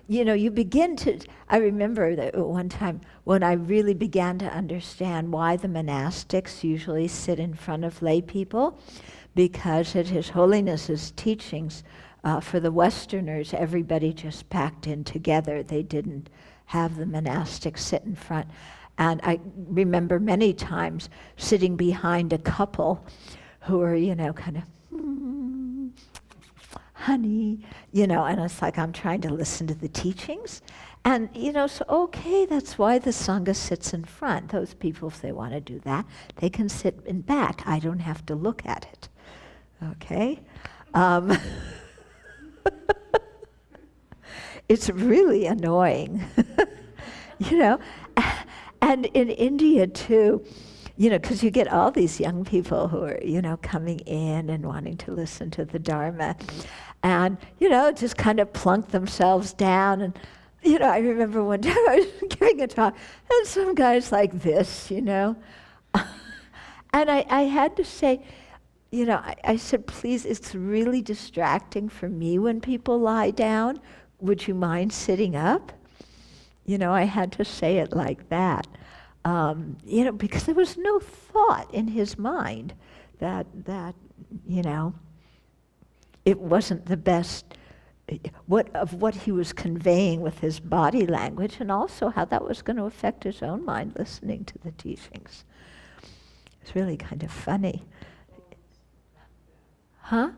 you begin to, I remember that one time when I really began to understand why the monastics usually sit in front of lay people, because at His Holiness's teachings, for the Westerners, everybody just packed in together. They didn't have the monastics sit in front. And I remember many times sitting behind a couple who were, kind of, honey, and it's like I'm trying to listen to the teachings. And, so okay, that's why the Sangha sits in front. Those people, if they want to do that, they can sit in back. I don't have to look at it. Okay? It's really annoying, And in India, too, because you get all these young people who are, coming in and wanting to listen to the Dharma and, just kind of plunk themselves down. And, I remember one time I was giving a talk and some guy's like this, And I had to say, I said, please, it's really distracting for me when people lie down. Would you mind sitting up? I had to say it like that. Because there was no thought in his mind that it wasn't the best what he was conveying with his body language, and also how that was going to affect his own mind listening to the teachings. It's really kind of funny. Huh?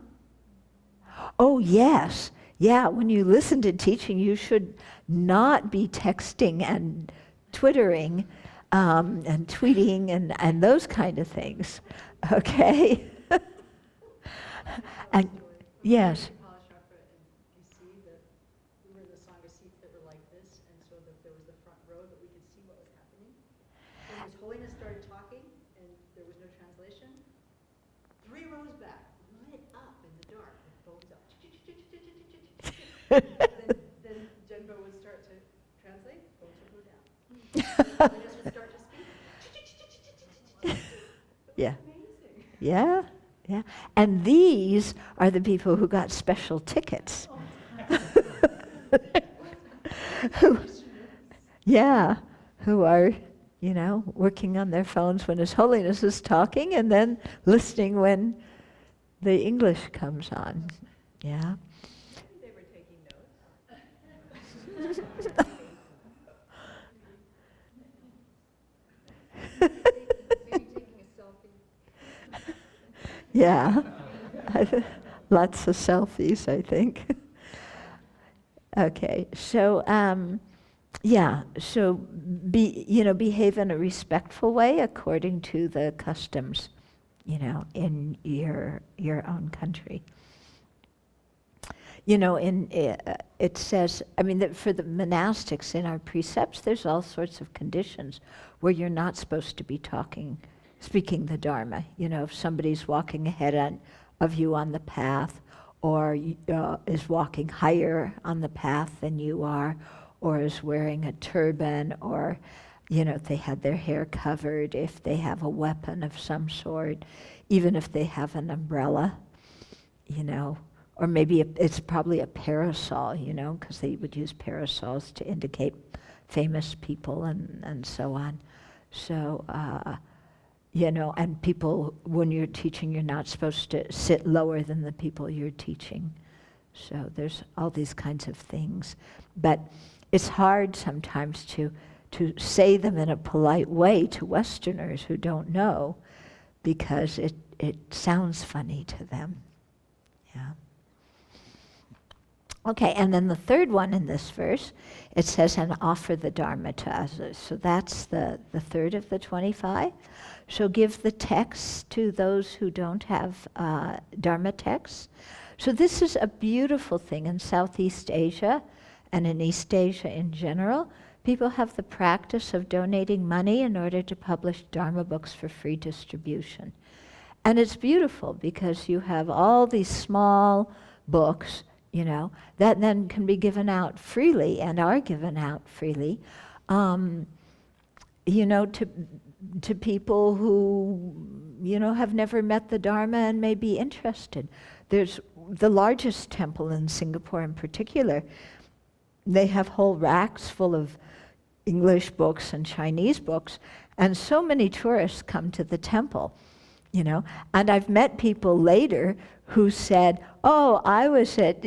Oh, yes. Yeah, when you listen to teaching, you should not be texting and twittering and tweeting and those kind of things. Okay? And yes. You see that we were in the Sangha seats that were like this, and so there was the front row that we could see what was happening. When His Holiness started talking and there was no translation, 3 rows back, lit up in the dark with phones up. then Jenbo would start to translate, phones would go down. Holiness would start to speak. Yeah. Amazing. Yeah. Yeah. And these are the people who got special tickets. Who are, working on their phones when His Holiness is talking and then listening when the English comes on. Yeah. They were taking notes. Maybe taking a selfie. Yeah. Lots of selfies, I think. Okay, so so behave in a respectful way according to the customs, in your own country. It says, that for the monastics in our precepts, there's all sorts of conditions where you're not supposed to be speaking the Dharma. If somebody's walking ahead of you on the path, or is walking higher on the path than you are, or is wearing a turban, or, if they had their hair covered, if they have a weapon of some sort, even if they have an umbrella, or maybe it's probably a parasol, because they would use parasols to indicate famous people and so on. So, and people, when you're teaching, you're not supposed to sit lower than the people you're teaching. So there's all these kinds of things. But it's hard sometimes to say them in a polite way to Westerners who don't know, because it sounds funny to them. Yeah. Okay, and then the third one in this verse, it says, and offer the Dharma to others. So that's the third of the 25. So give the text to those who don't have Dharma texts. So this is a beautiful thing in Southeast Asia and in East Asia in general. People have the practice of donating money in order to publish Dharma books for free distribution. And it's beautiful because you have all these small books, that then can be given out freely and are given out freely, to people who, have never met the Dharma and may be interested. There's the largest temple in Singapore in particular. They have whole racks full of English books and Chinese books, and so many tourists come to the temple, And I've met people later who said, oh, I was at,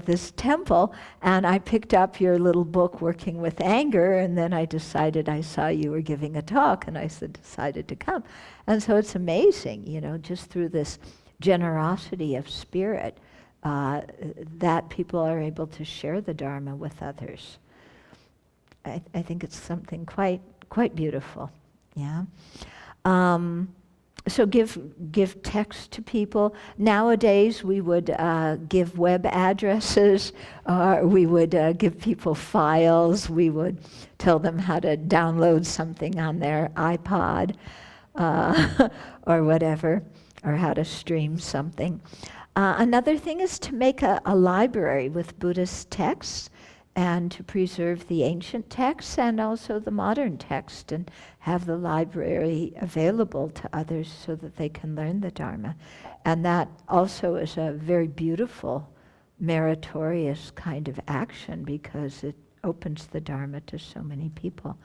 this temple, and I picked up your little book, Working with Anger, and then I decided I saw you were giving a talk, and I decided to come. And so it's amazing, just through this generosity of spirit, that people are able to share the Dharma with others. I think it's something quite beautiful, yeah. So give text to people. Nowadays, we would give web addresses. We would give people files. We would tell them how to download something on their iPod or whatever, or how to stream something. Another thing is to make a library with Buddhist texts, and to preserve the ancient texts and also the modern text, and have the library available to others so that they can learn the Dharma. And that also is a very beautiful, meritorious kind of action, because it opens the Dharma to so many people.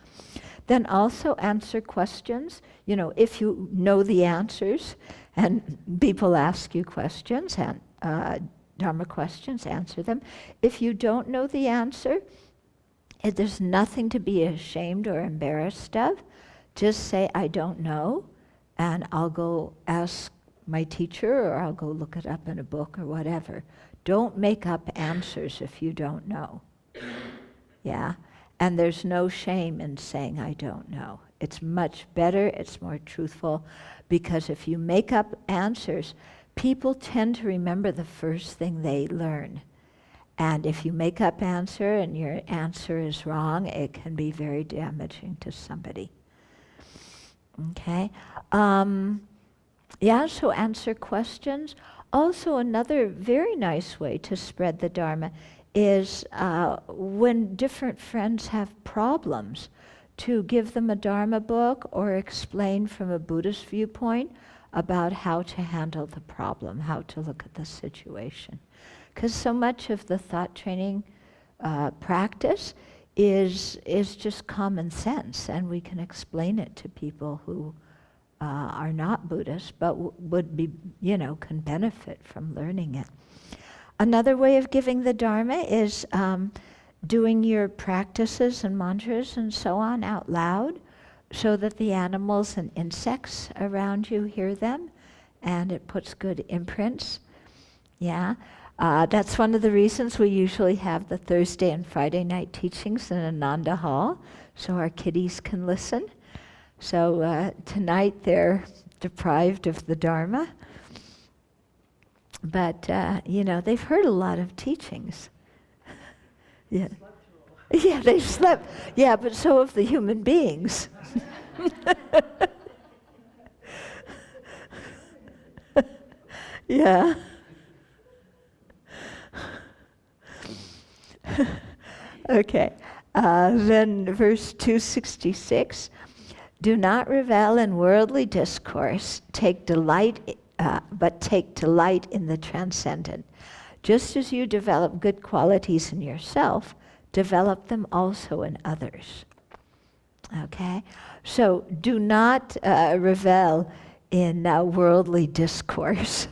Then also answer questions. If you know the answers, and people ask you questions, and Dharma questions, answer them. If you don't know the answer, there's nothing to be ashamed or embarrassed of. Just say, I don't know, and I'll go ask my teacher, or I'll go look it up in a book or whatever. Don't make up answers if you don't know. Yeah? And there's no shame in saying, I don't know. It's much better, it's more truthful, because if you make up answers, people tend to remember the first thing they learn. And if you make up answer and your answer is wrong, it can be very damaging to somebody. Okay? So answer questions. Also, another very nice way to spread the Dharma is when different friends have problems, to give them a Dharma book or explain from a Buddhist viewpoint about how to handle the problem, how to look at the situation. Because so much of the thought training practice is just common sense, and we can explain it to people who are not Buddhists, but would be, can benefit from learning it. Another way of giving the Dharma is doing your practices and mantras and so on out loud, so that the animals and insects around you hear them, and it puts good imprints. Yeah, that's one of the reasons we usually have the Thursday and Friday night teachings in Ananda Hall, so our kiddies can listen. So tonight they're deprived of the Dharma, but they've heard a lot of teachings. Yeah. Yeah, they've slept. Yeah, but so have the human beings. Yeah. Okay. Then verse 266. Do not revel in worldly discourse, but take delight in the transcendent. Just as you develop good qualities in yourself, develop them also in others. Okay? So do not revel in worldly discourse.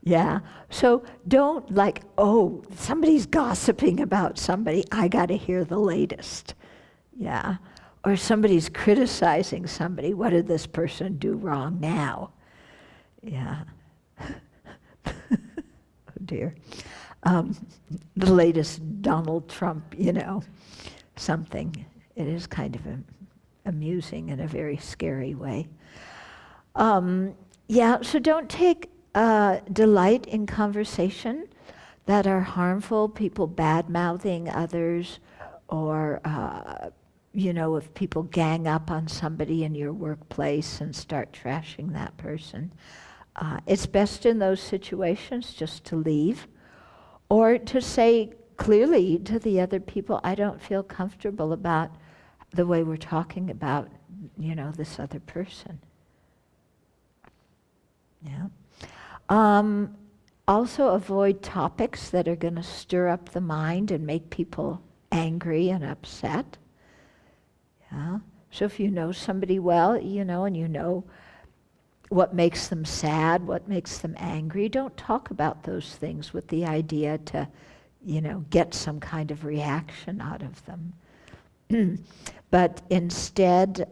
Yeah. So don't like, oh, somebody's gossiping about somebody, I got to hear the latest. Yeah. Or somebody's criticizing somebody, what did this person do wrong now? Yeah. Oh dear. The latest Donald Trump, something. It is kind of amusing in a very scary way. Yeah, so don't take delight in conversation that are harmful, people bad-mouthing others, or, if people gang up on somebody in your workplace and start trashing that person. It's best in those situations just to leave, or to say clearly to the other people, I don't feel comfortable about the way we're talking about, this other person. Yeah. Also avoid topics that are going to stir up the mind and make people angry and upset. Yeah. So if you know somebody well, and you know what makes them sad, what makes them angry, don't talk about those things with the idea to, get some kind of reaction out of them. But instead,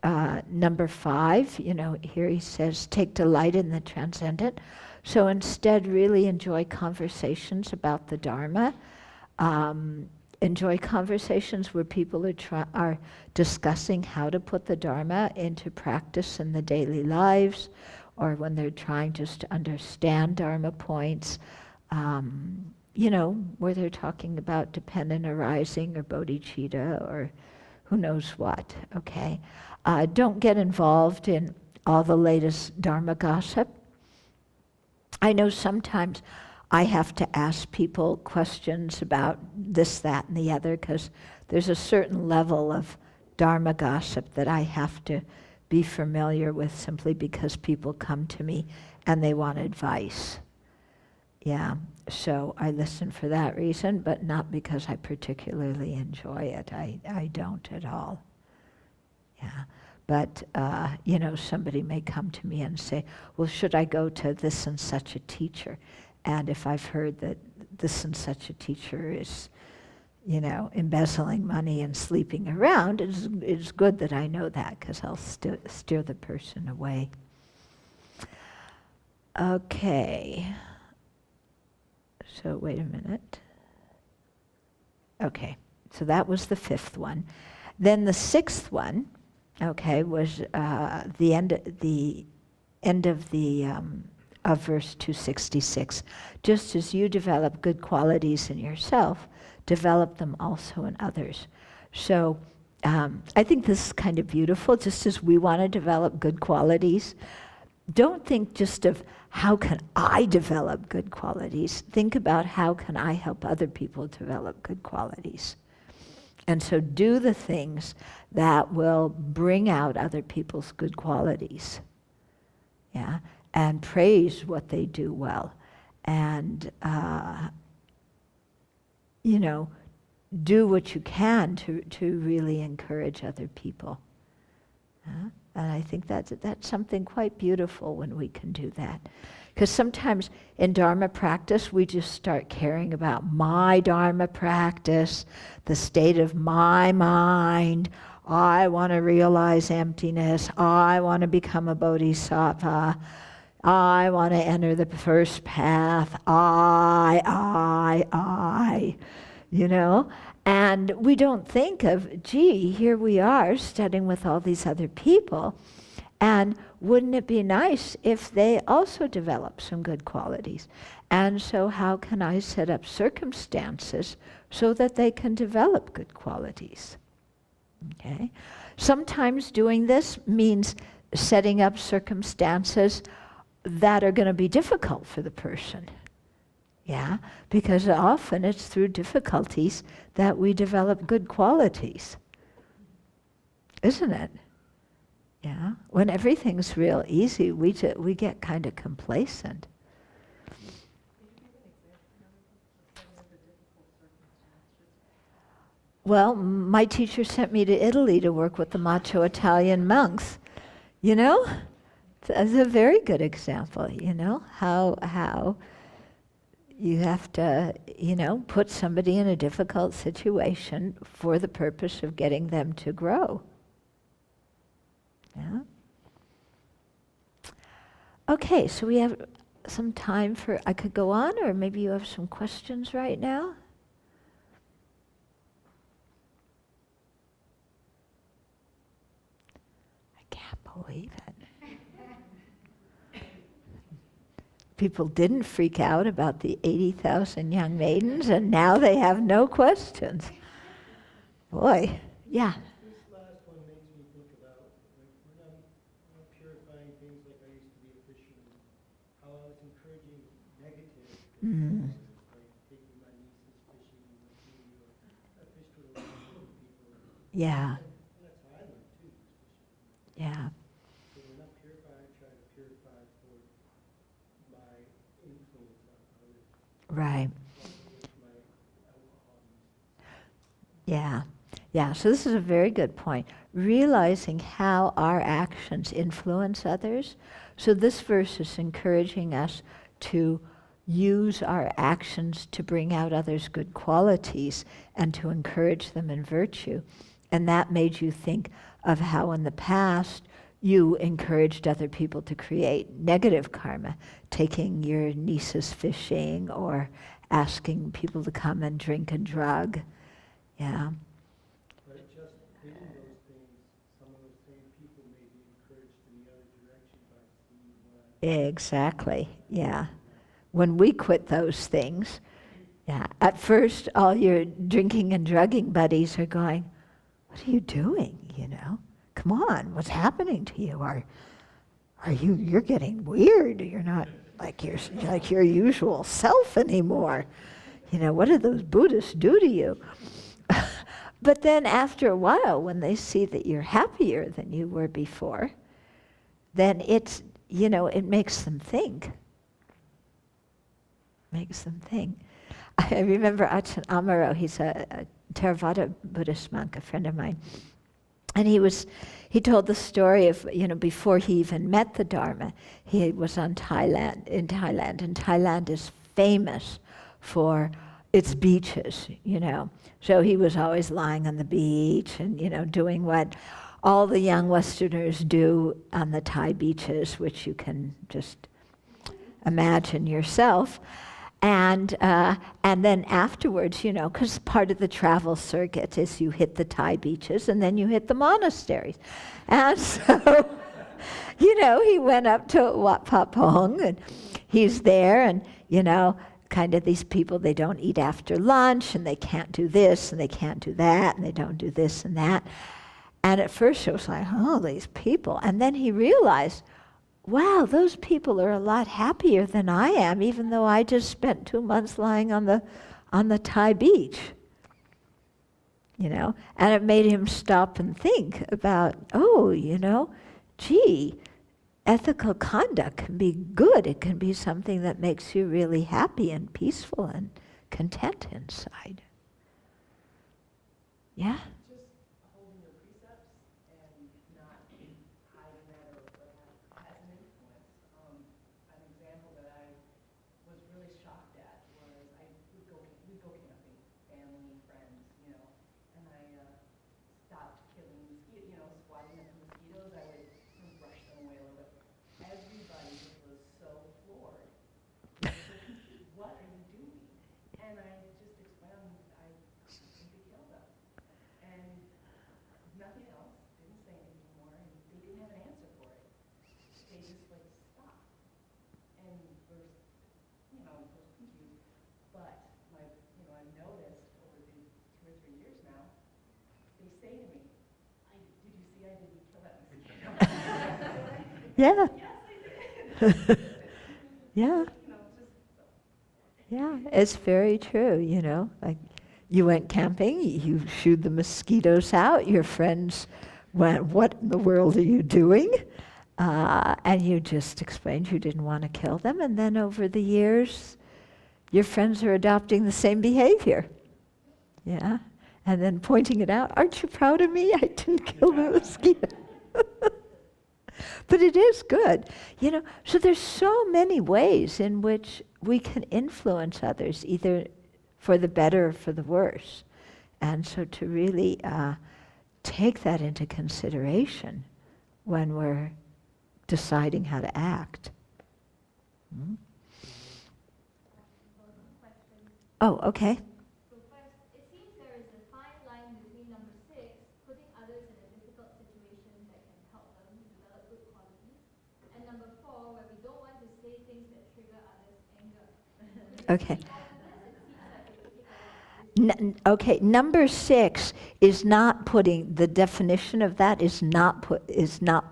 number 5, here he says, take delight in the transcendent. So instead, really enjoy conversations about the Dharma. Enjoy conversations where people are discussing how to put the Dharma into practice in the daily lives, or when they're trying just to understand Dharma points, where they're talking about dependent arising or bodhicitta or who knows what, okay? Don't get involved in all the latest Dharma gossip. I know sometimes I have to ask people questions about this, that, and the other, because there's a certain level of Dharma gossip that I have to be familiar with simply because people come to me and they want advice. Yeah, so I listen for that reason, but not because I particularly enjoy it. I don't at all. Yeah. But, somebody may come to me and say, well, should I go to this and such a teacher? And if I've heard that this and such a teacher is, embezzling money and sleeping around, it's good that I know that, because I'll steer the person away. Okay. So wait a minute. Okay, so that was the 5th one. Then the 6th one, was the end of verse 266. Just as you develop good qualities in yourself, develop them also in others. So I think this is kind of beautiful. Just as we want to develop good qualities, don't think just of how can I develop good qualities. Think about how can I help other people develop good qualities. And so do the things that will bring out other people's good qualities. Yeah, and praise what they do well. And, do what you can to really encourage other people. And I think that's something quite beautiful when we can do that. Because sometimes in Dharma practice, we just start caring about my Dharma practice, the state of my mind. I want to realize emptiness. I want to become a bodhisattva. I want to enter the first path. I. And we don't think of, gee, here we are studying with all these other people, and wouldn't it be nice if they also develop some good qualities? And so how can I set up circumstances so that they can develop good qualities? Okay. Sometimes doing this means setting up circumstances that are going to be difficult for the person. Yeah, because often it's through difficulties that we develop good qualities. Isn't it? Yeah, when everything's real easy, we get kind of complacent. Well, my teacher sent me to Italy to work with the macho Italian monks. You know, that's a very good example. You know how you have to, put somebody in a difficult situation for the purpose of getting them to grow. Yeah. Okay, so we have some time for, I could go on, or maybe you have some questions right now? I can't believe it. People didn't freak out about the 80,000 young maidens, and now they have no questions. Boy, yeah. This last one makes me think about, like, when I'm purifying things like I used to be a fisherman, how I was encouraging negative Mm. experiences, like taking my nieces fishing with me, or I fished with a lot of people. Yeah, And that's how I learned too, was fishing. yeah, So when I'm purifying, I try to purify for my influence on others, right. with my alcohol use. Yeah, yeah. So this is a very good point. Realizing how our actions influence others. So this verse is encouraging us to use our actions to bring out others' good qualities and to encourage them in virtue. And that made you think of how in the past you encouraged other people to create negative karma, taking your nieces fishing or asking people to come and drink and drug. Yeah, But just doing those things, some of those same people may be encouraged in the other direction by seeing what exactly. Yeah. When we quit those things, yeah, at first all your drinking and drugging buddies are going, what are you doing, Come on, what's happening to you? You're getting weird. You're not like your usual self anymore. What did those Buddhists do to you? But then after a while, when they see that you're happier than you were before, then it makes them think. Makes them think. I remember Ajahn Amaro, he's a Theravada Buddhist monk, a friend of mine. And he told the story of, before he even met the Dharma, he was in Thailand, and Thailand is famous for its beaches, So he was always lying on the beach and, doing what all the young Westerners do on the Thai beaches, which you can just imagine yourself. And then afterwards, because part of the travel circuit is you hit the Thai beaches and then you hit the monasteries. And so, he went up to Wat Pah Pong and he's there and, kind of these people, they don't eat after lunch and they can't do this and they can't do that and they don't do this and that. And at first it was like, oh, these people. And then he realized, wow, those people are a lot happier than I am, even though I just spent 2 months lying on the Thai beach. And it made him stop and think about, gee, ethical conduct can be good. It can be something that makes you really happy and peaceful and content inside. Yeah? Just holding your precepts and not hiding that or as an influence. An example that I was really shocked at was we'd go camping, family, friends, and I stopped killing mosquitoes, swatting at the mosquitoes. I would sort of brush them away a little bit. Everybody was so floored. What are you doing? And I just explained, I simply killed them. And nothing else, didn't say anything more, and they didn't have an answer for it. They just stopped. And was confused. But I've noticed over the 2 or 3 years now, they say to me, did you see I didn't kill that mosquito? Yeah. Yes, I did. Yeah. Yeah, it's very true, like you went camping, you shooed the mosquitoes out, your friends went, what in the world are you doing? And you just explained you didn't want to kill them, and then over the years, your friends are adopting the same behavior. Yeah, and then pointing it out. Aren't you proud of me? I didn't kill the mosquito. But it is good, So there's so many ways in which we can influence others, either for the better or for the worse. And so to really take that into consideration when we're deciding how to act. Hmm? Oh, okay. So first, it seems there is a fine line between number 6, putting others in a difficult situation that can help them develop good qualities, and number 4, where we don't want to say things that trigger others' anger. Okay. It seems like it would take a lot of wisdom. Okay, number 6 is not putting, the definition of that is not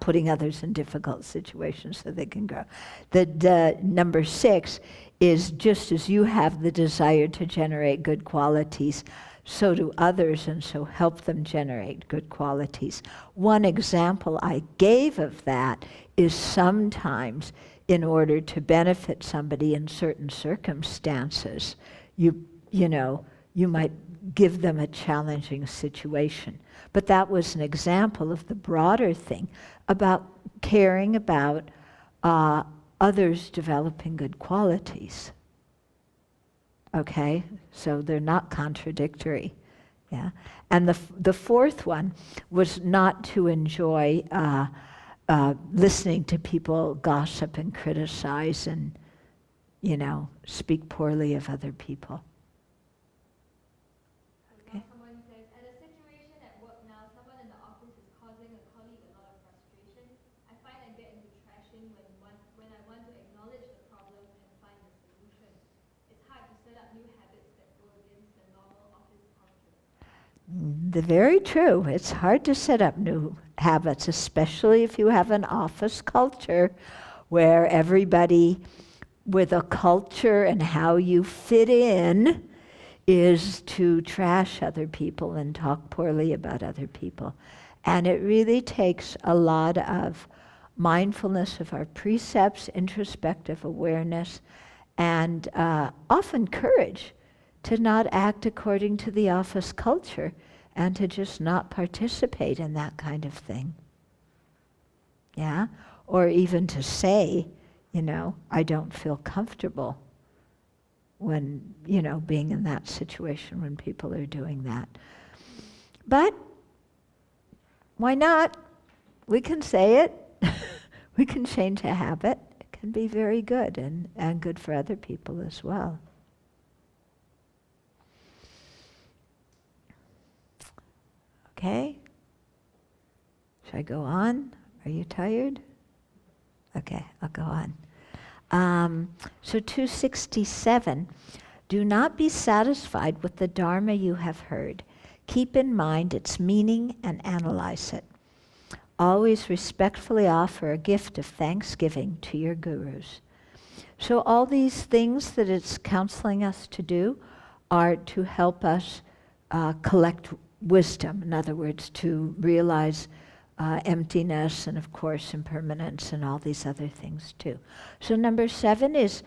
putting others in difficult situations so they can grow. The number 6 is just as you have the desire to generate good qualities, so do others, and so help them generate good qualities. One example I gave of that is sometimes in order to benefit somebody in certain circumstances, you might give them a challenging situation. But that was an example of the broader thing about caring about others developing good qualities. Okay, so they're not contradictory. Yeah, and the fourth one was not to enjoy listening to people gossip and criticize and speak poorly of other people. Now someone says, at a situation at work now, someone in the office is causing a colleague a lot of frustration. I find I get into trashing when I want to acknowledge the problem and find a solution. It's hard to set up new habits that go against the normal office culture. Very true. It's hard to set up new habits, especially if you have an office culture where everybody with a culture and how you fit in is to trash other people and talk poorly about other people. And it really takes a lot of mindfulness of our precepts, introspective awareness, and often courage to not act according to the office culture and to just not participate in that kind of thing. Yeah? Or even to say, I don't feel comfortable when, being in that situation when people are doing that. But why not? We can say it. We can change a habit. It can be very good and good for other people as well. Okay? Should I go on? Are you tired? Okay, I'll go on. So 267, do not be satisfied with the Dharma you have heard. Keep in mind its meaning and analyze it. Always respectfully offer a gift of thanksgiving to your gurus. So all these things that it's counseling us to do are to help us collect wisdom. In other words, to realize emptiness and, of course, impermanence and all these other things too. So number 7 is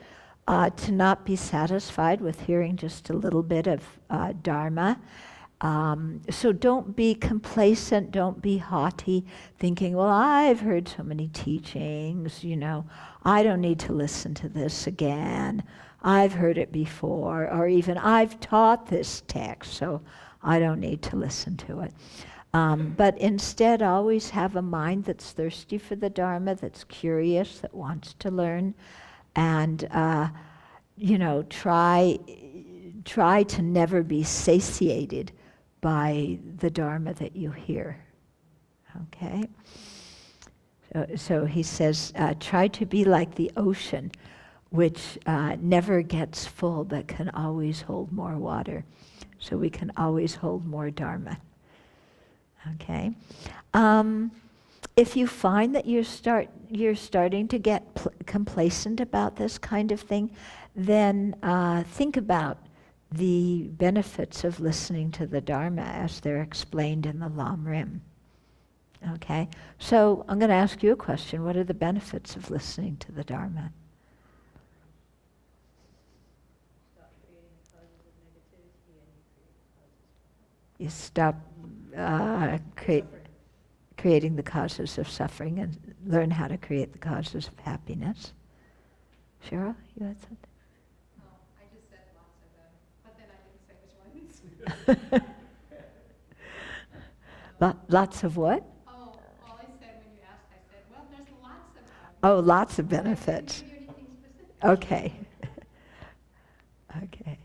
to not be satisfied with hearing just a little bit of Dharma. So don't be complacent, don't be haughty, thinking, well, I've heard so many teachings, I don't need to listen to this again. I've heard it before, or even I've taught this text, so I don't need to listen to it. But instead, always have a mind that's thirsty for the Dharma, that's curious, that wants to learn, and try to never be satiated by the Dharma that you hear. Okay? So he says, try to be like the ocean, which never gets full but can always hold more water. So we can always hold more Dharma. Okay? If you find that you're starting to get complacent about this kind of thing, then think about the benefits of listening to the Dharma as they're explained in the Lam Rim. Okay? So I'm going to ask you a question. What are the benefits of listening to the Dharma? Stop creating causes of negativity and you create causes. You stop creating the causes of suffering and learn how to create the causes of happiness. Cheryl, you had something? Oh, I just said lots of them, but then I didn't say which ones. Lots of what? Oh, all I said when you asked, I said, well, there's lots of them. Oh, lots of I didn't benefits. give you anything specific. Okay. Okay.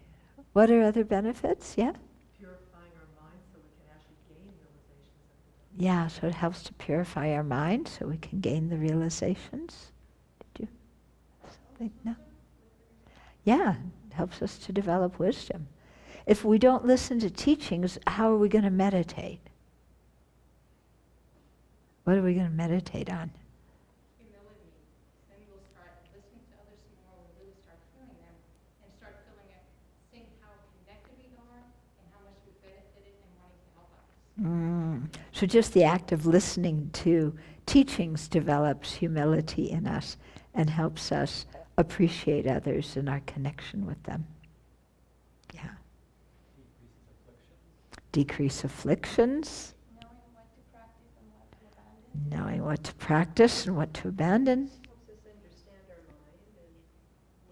What are other benefits? Yeah? Purifying our minds so we can actually gain realizations of the Dhamma. Yeah, so it helps to purify our mind so we can gain the realizations. Did you think? No? Yeah, it helps us to develop wisdom. If we don't listen to teachings, how are we going to meditate? What are we going to meditate on? Humility. Then we'll start listening to others more, we'll really start feeling them, and start feeling it, seeing how connected we are, and how much we've benefited and wanting to help others. So just the act of listening to teachings develops humility in us and helps us appreciate others and our connection with them. Yeah. Decrease afflictions. Knowing what to practice and what to abandon. Helps us understand our mind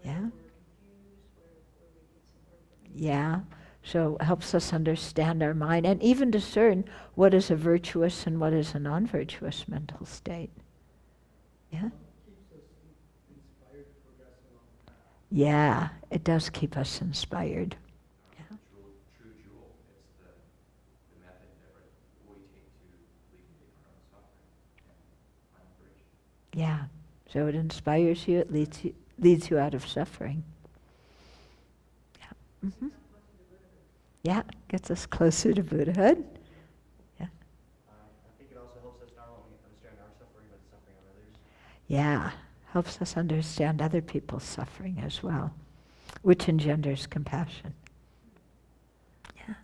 and Yeah. where we're confused, where we need some more information. Yeah. So it helps us understand our mind and even discern what is a virtuous and what is a non-virtuous mental state. Yeah? Keeps us inspired to progress along the path. Yeah, it does keep us inspired. True jewel. It's the method that we take to alleviate our own suffering and find virtue. Yeah. So it inspires you, it leads you out of suffering. Yeah. Mm-hmm. Yeah, gets us closer to Buddhahood. Yeah. I think it also helps us not only understand our suffering, but the suffering of others. Yeah, helps us understand other people's suffering as well, which engenders compassion. Yeah.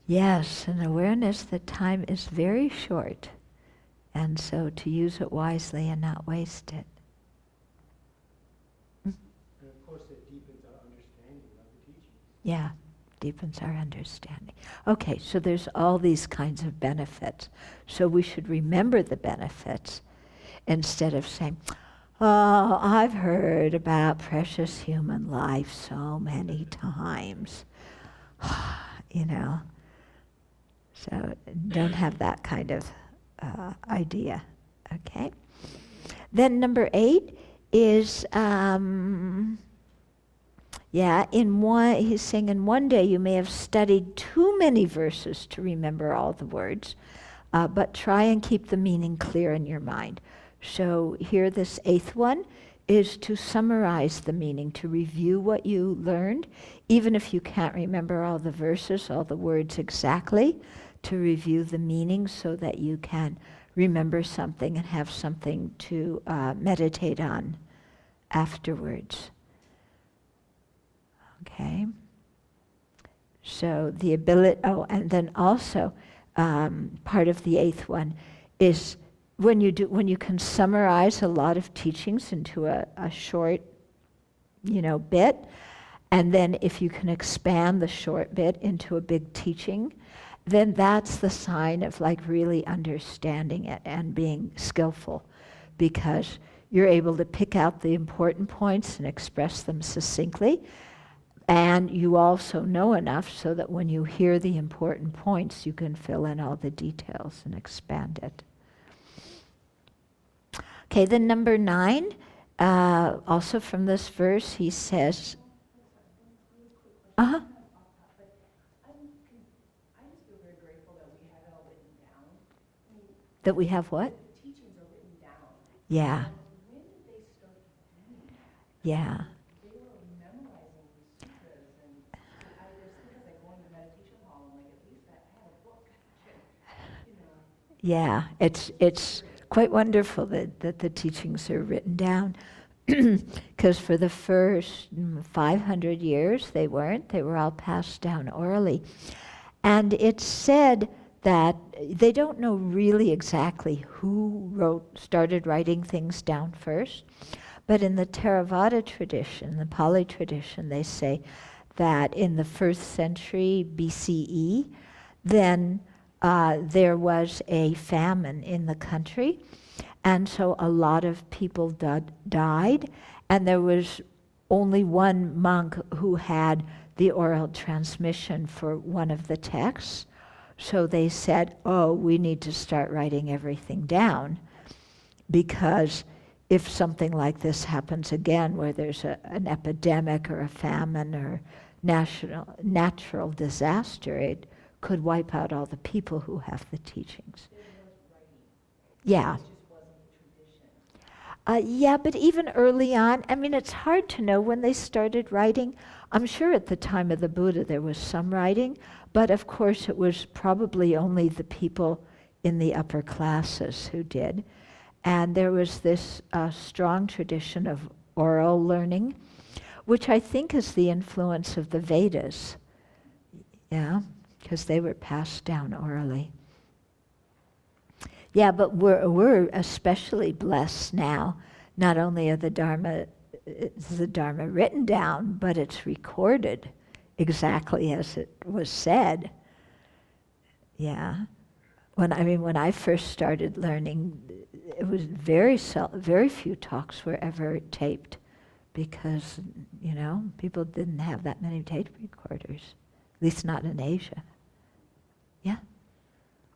Yes, an awareness that time is very short, and so to use it wisely and not waste it. And of course, it deepens our understanding of the teachings. Yeah, deepens our understanding. Okay, so there's all these kinds of benefits. So we should remember the benefits instead of saying, oh, I've heard about precious human life so many times. You know, so don't have that kind of idea. Okay. Then number 8 is, he's saying in one day you may have studied too many verses to remember all the words, but try and keep the meaning clear in your mind. So here, this 8th one is to summarize the meaning, to review what you learned, even if you can't remember all the verses, all the words exactly, to review the meaning so that you can remember something and have something to meditate on afterwards. Okay. So the ability, and then also part of the 8th one is when you can summarize a lot of teachings into a short, bit, and then if you can expand the short bit into a big teaching, then that's the sign of like really understanding it and being skillful, because you're able to pick out the important points and express them succinctly. And you also know enough so that when you hear the important points, you can fill in all the details and expand it. Okay, then number 9, also from this verse, he says, I just feel very grateful that we have it all written down. I mean, that we have what? the teachings are written down. Yeah, When did they start doing that? yeah, They were memorizing these sutras, and there's things like going to meditation hall, and like at least I had a book, yeah. It's quite wonderful that the teachings are written down, because for the first 500 years they weren't. They were all passed down orally. And it's said that they don't know really exactly who started writing things down first, but in the Theravada tradition, the Pali tradition, they say that in the 1st century BCE, then there was a famine in the country, and so a lot of people died, and there was only one monk who had the oral transmission for one of the texts. So they said, oh, we need to start writing everything down, because if something like this happens again, where there's an epidemic or a famine or natural disaster, it could wipe out all the people who have the teachings. There was writing. Yeah. It just wasn't the tradition. Yeah, but even early on, I mean, it's hard to know when they started writing. I'm sure at the time of the Buddha there was some writing, but of course it was probably only the people in the upper classes who did. And there was this strong tradition of oral learning, which I think is the influence of the Vedas, yeah, because they were passed down orally. Yeah, but we're especially blessed now. Not only are the Dharma written down, but it's recorded exactly as it was said. Yeah. When I first started learning, it was very few talks were ever taped, because, people didn't have that many tape recorders, at least not in Asia. Yeah?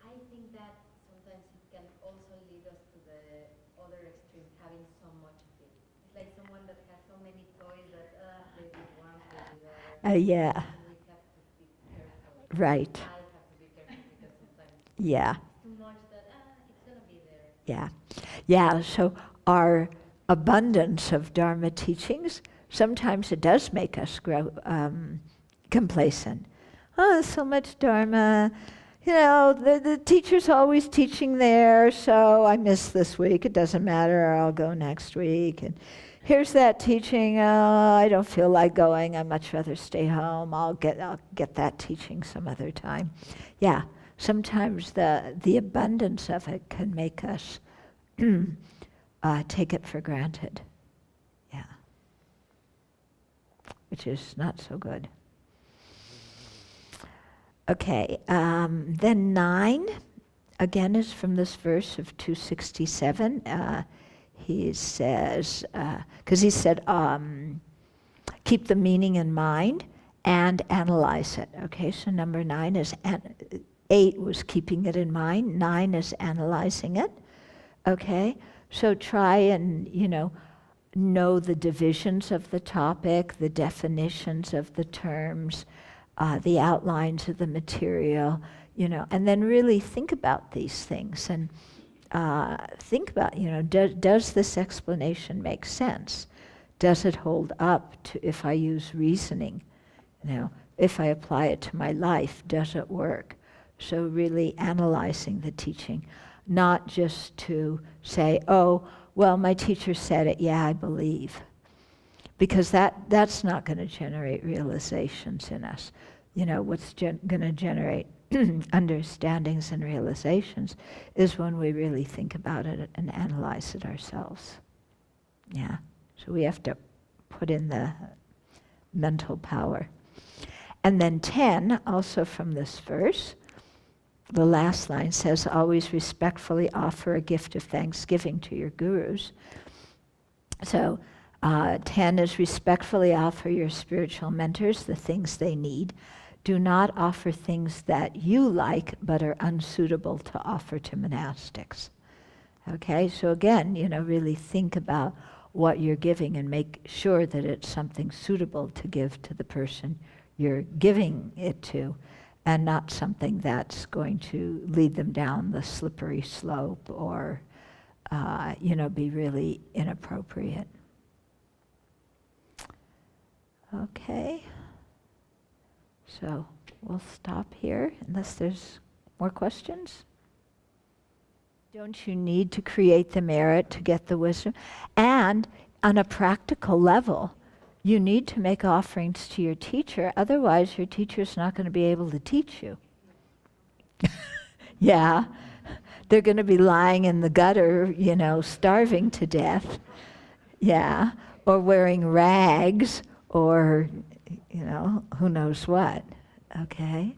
I think that sometimes it can also lead us to the other extreme, having so much of it. It's like someone that has so many toys that they do one, they do the other. Yeah. And we have to be careful. Right. I have to be careful because sometimes Yeah. it's too much that it's going to be there. Yeah. Yeah, so our abundance of Dharma teachings, sometimes it does make us grow complacent. Oh, so much Dharma. The teacher's always teaching there, so I missed this week. It doesn't matter, I'll go next week. And here's that teaching. Oh, I don't feel like going. I'd much rather stay home. I'll get that teaching some other time. Yeah, sometimes the abundance of it can make us take it for granted. Yeah, which is not so good. Okay, then 9, again, is from this verse of 267. He says, because he said, keep the meaning in mind and analyze it. Okay, so number 9 is, 8 was keeping it in mind, 9 is analyzing it. Okay, so try and, know the divisions of the topic, the definitions of the terms, the outlines of the material, and then really think about these things and think about, does this explanation make sense? Does it hold up to if I use reasoning? If I apply it to my life, does it work? So really analyzing the teaching, not just to say, oh, well, my teacher said it, yeah, I believe. Because that's not going to generate realizations in us. What's going to generate understandings and realizations is when we really think about it and analyze it ourselves. Yeah, so we have to put in the mental power. And then 10, also from this verse, the last line says, always respectfully offer a gift of thanksgiving to your gurus. So 10 is respectfully offer your spiritual mentors the things they need. Do not offer things that you like but are unsuitable to offer to monastics. Okay, so again, really think about what you're giving and make sure that it's something suitable to give to the person you're giving it to, and not something that's going to lead them down the slippery slope or, be really inappropriate. Okay, so we'll stop here unless there's more questions. Don't you need to create the merit to get the wisdom? And on a practical level, you need to make offerings to your teacher, otherwise your teacher's not going to be able to teach you. Yeah, they're going to be lying in the gutter, starving to death. Yeah, or wearing rags, or, you know, who knows what, okay?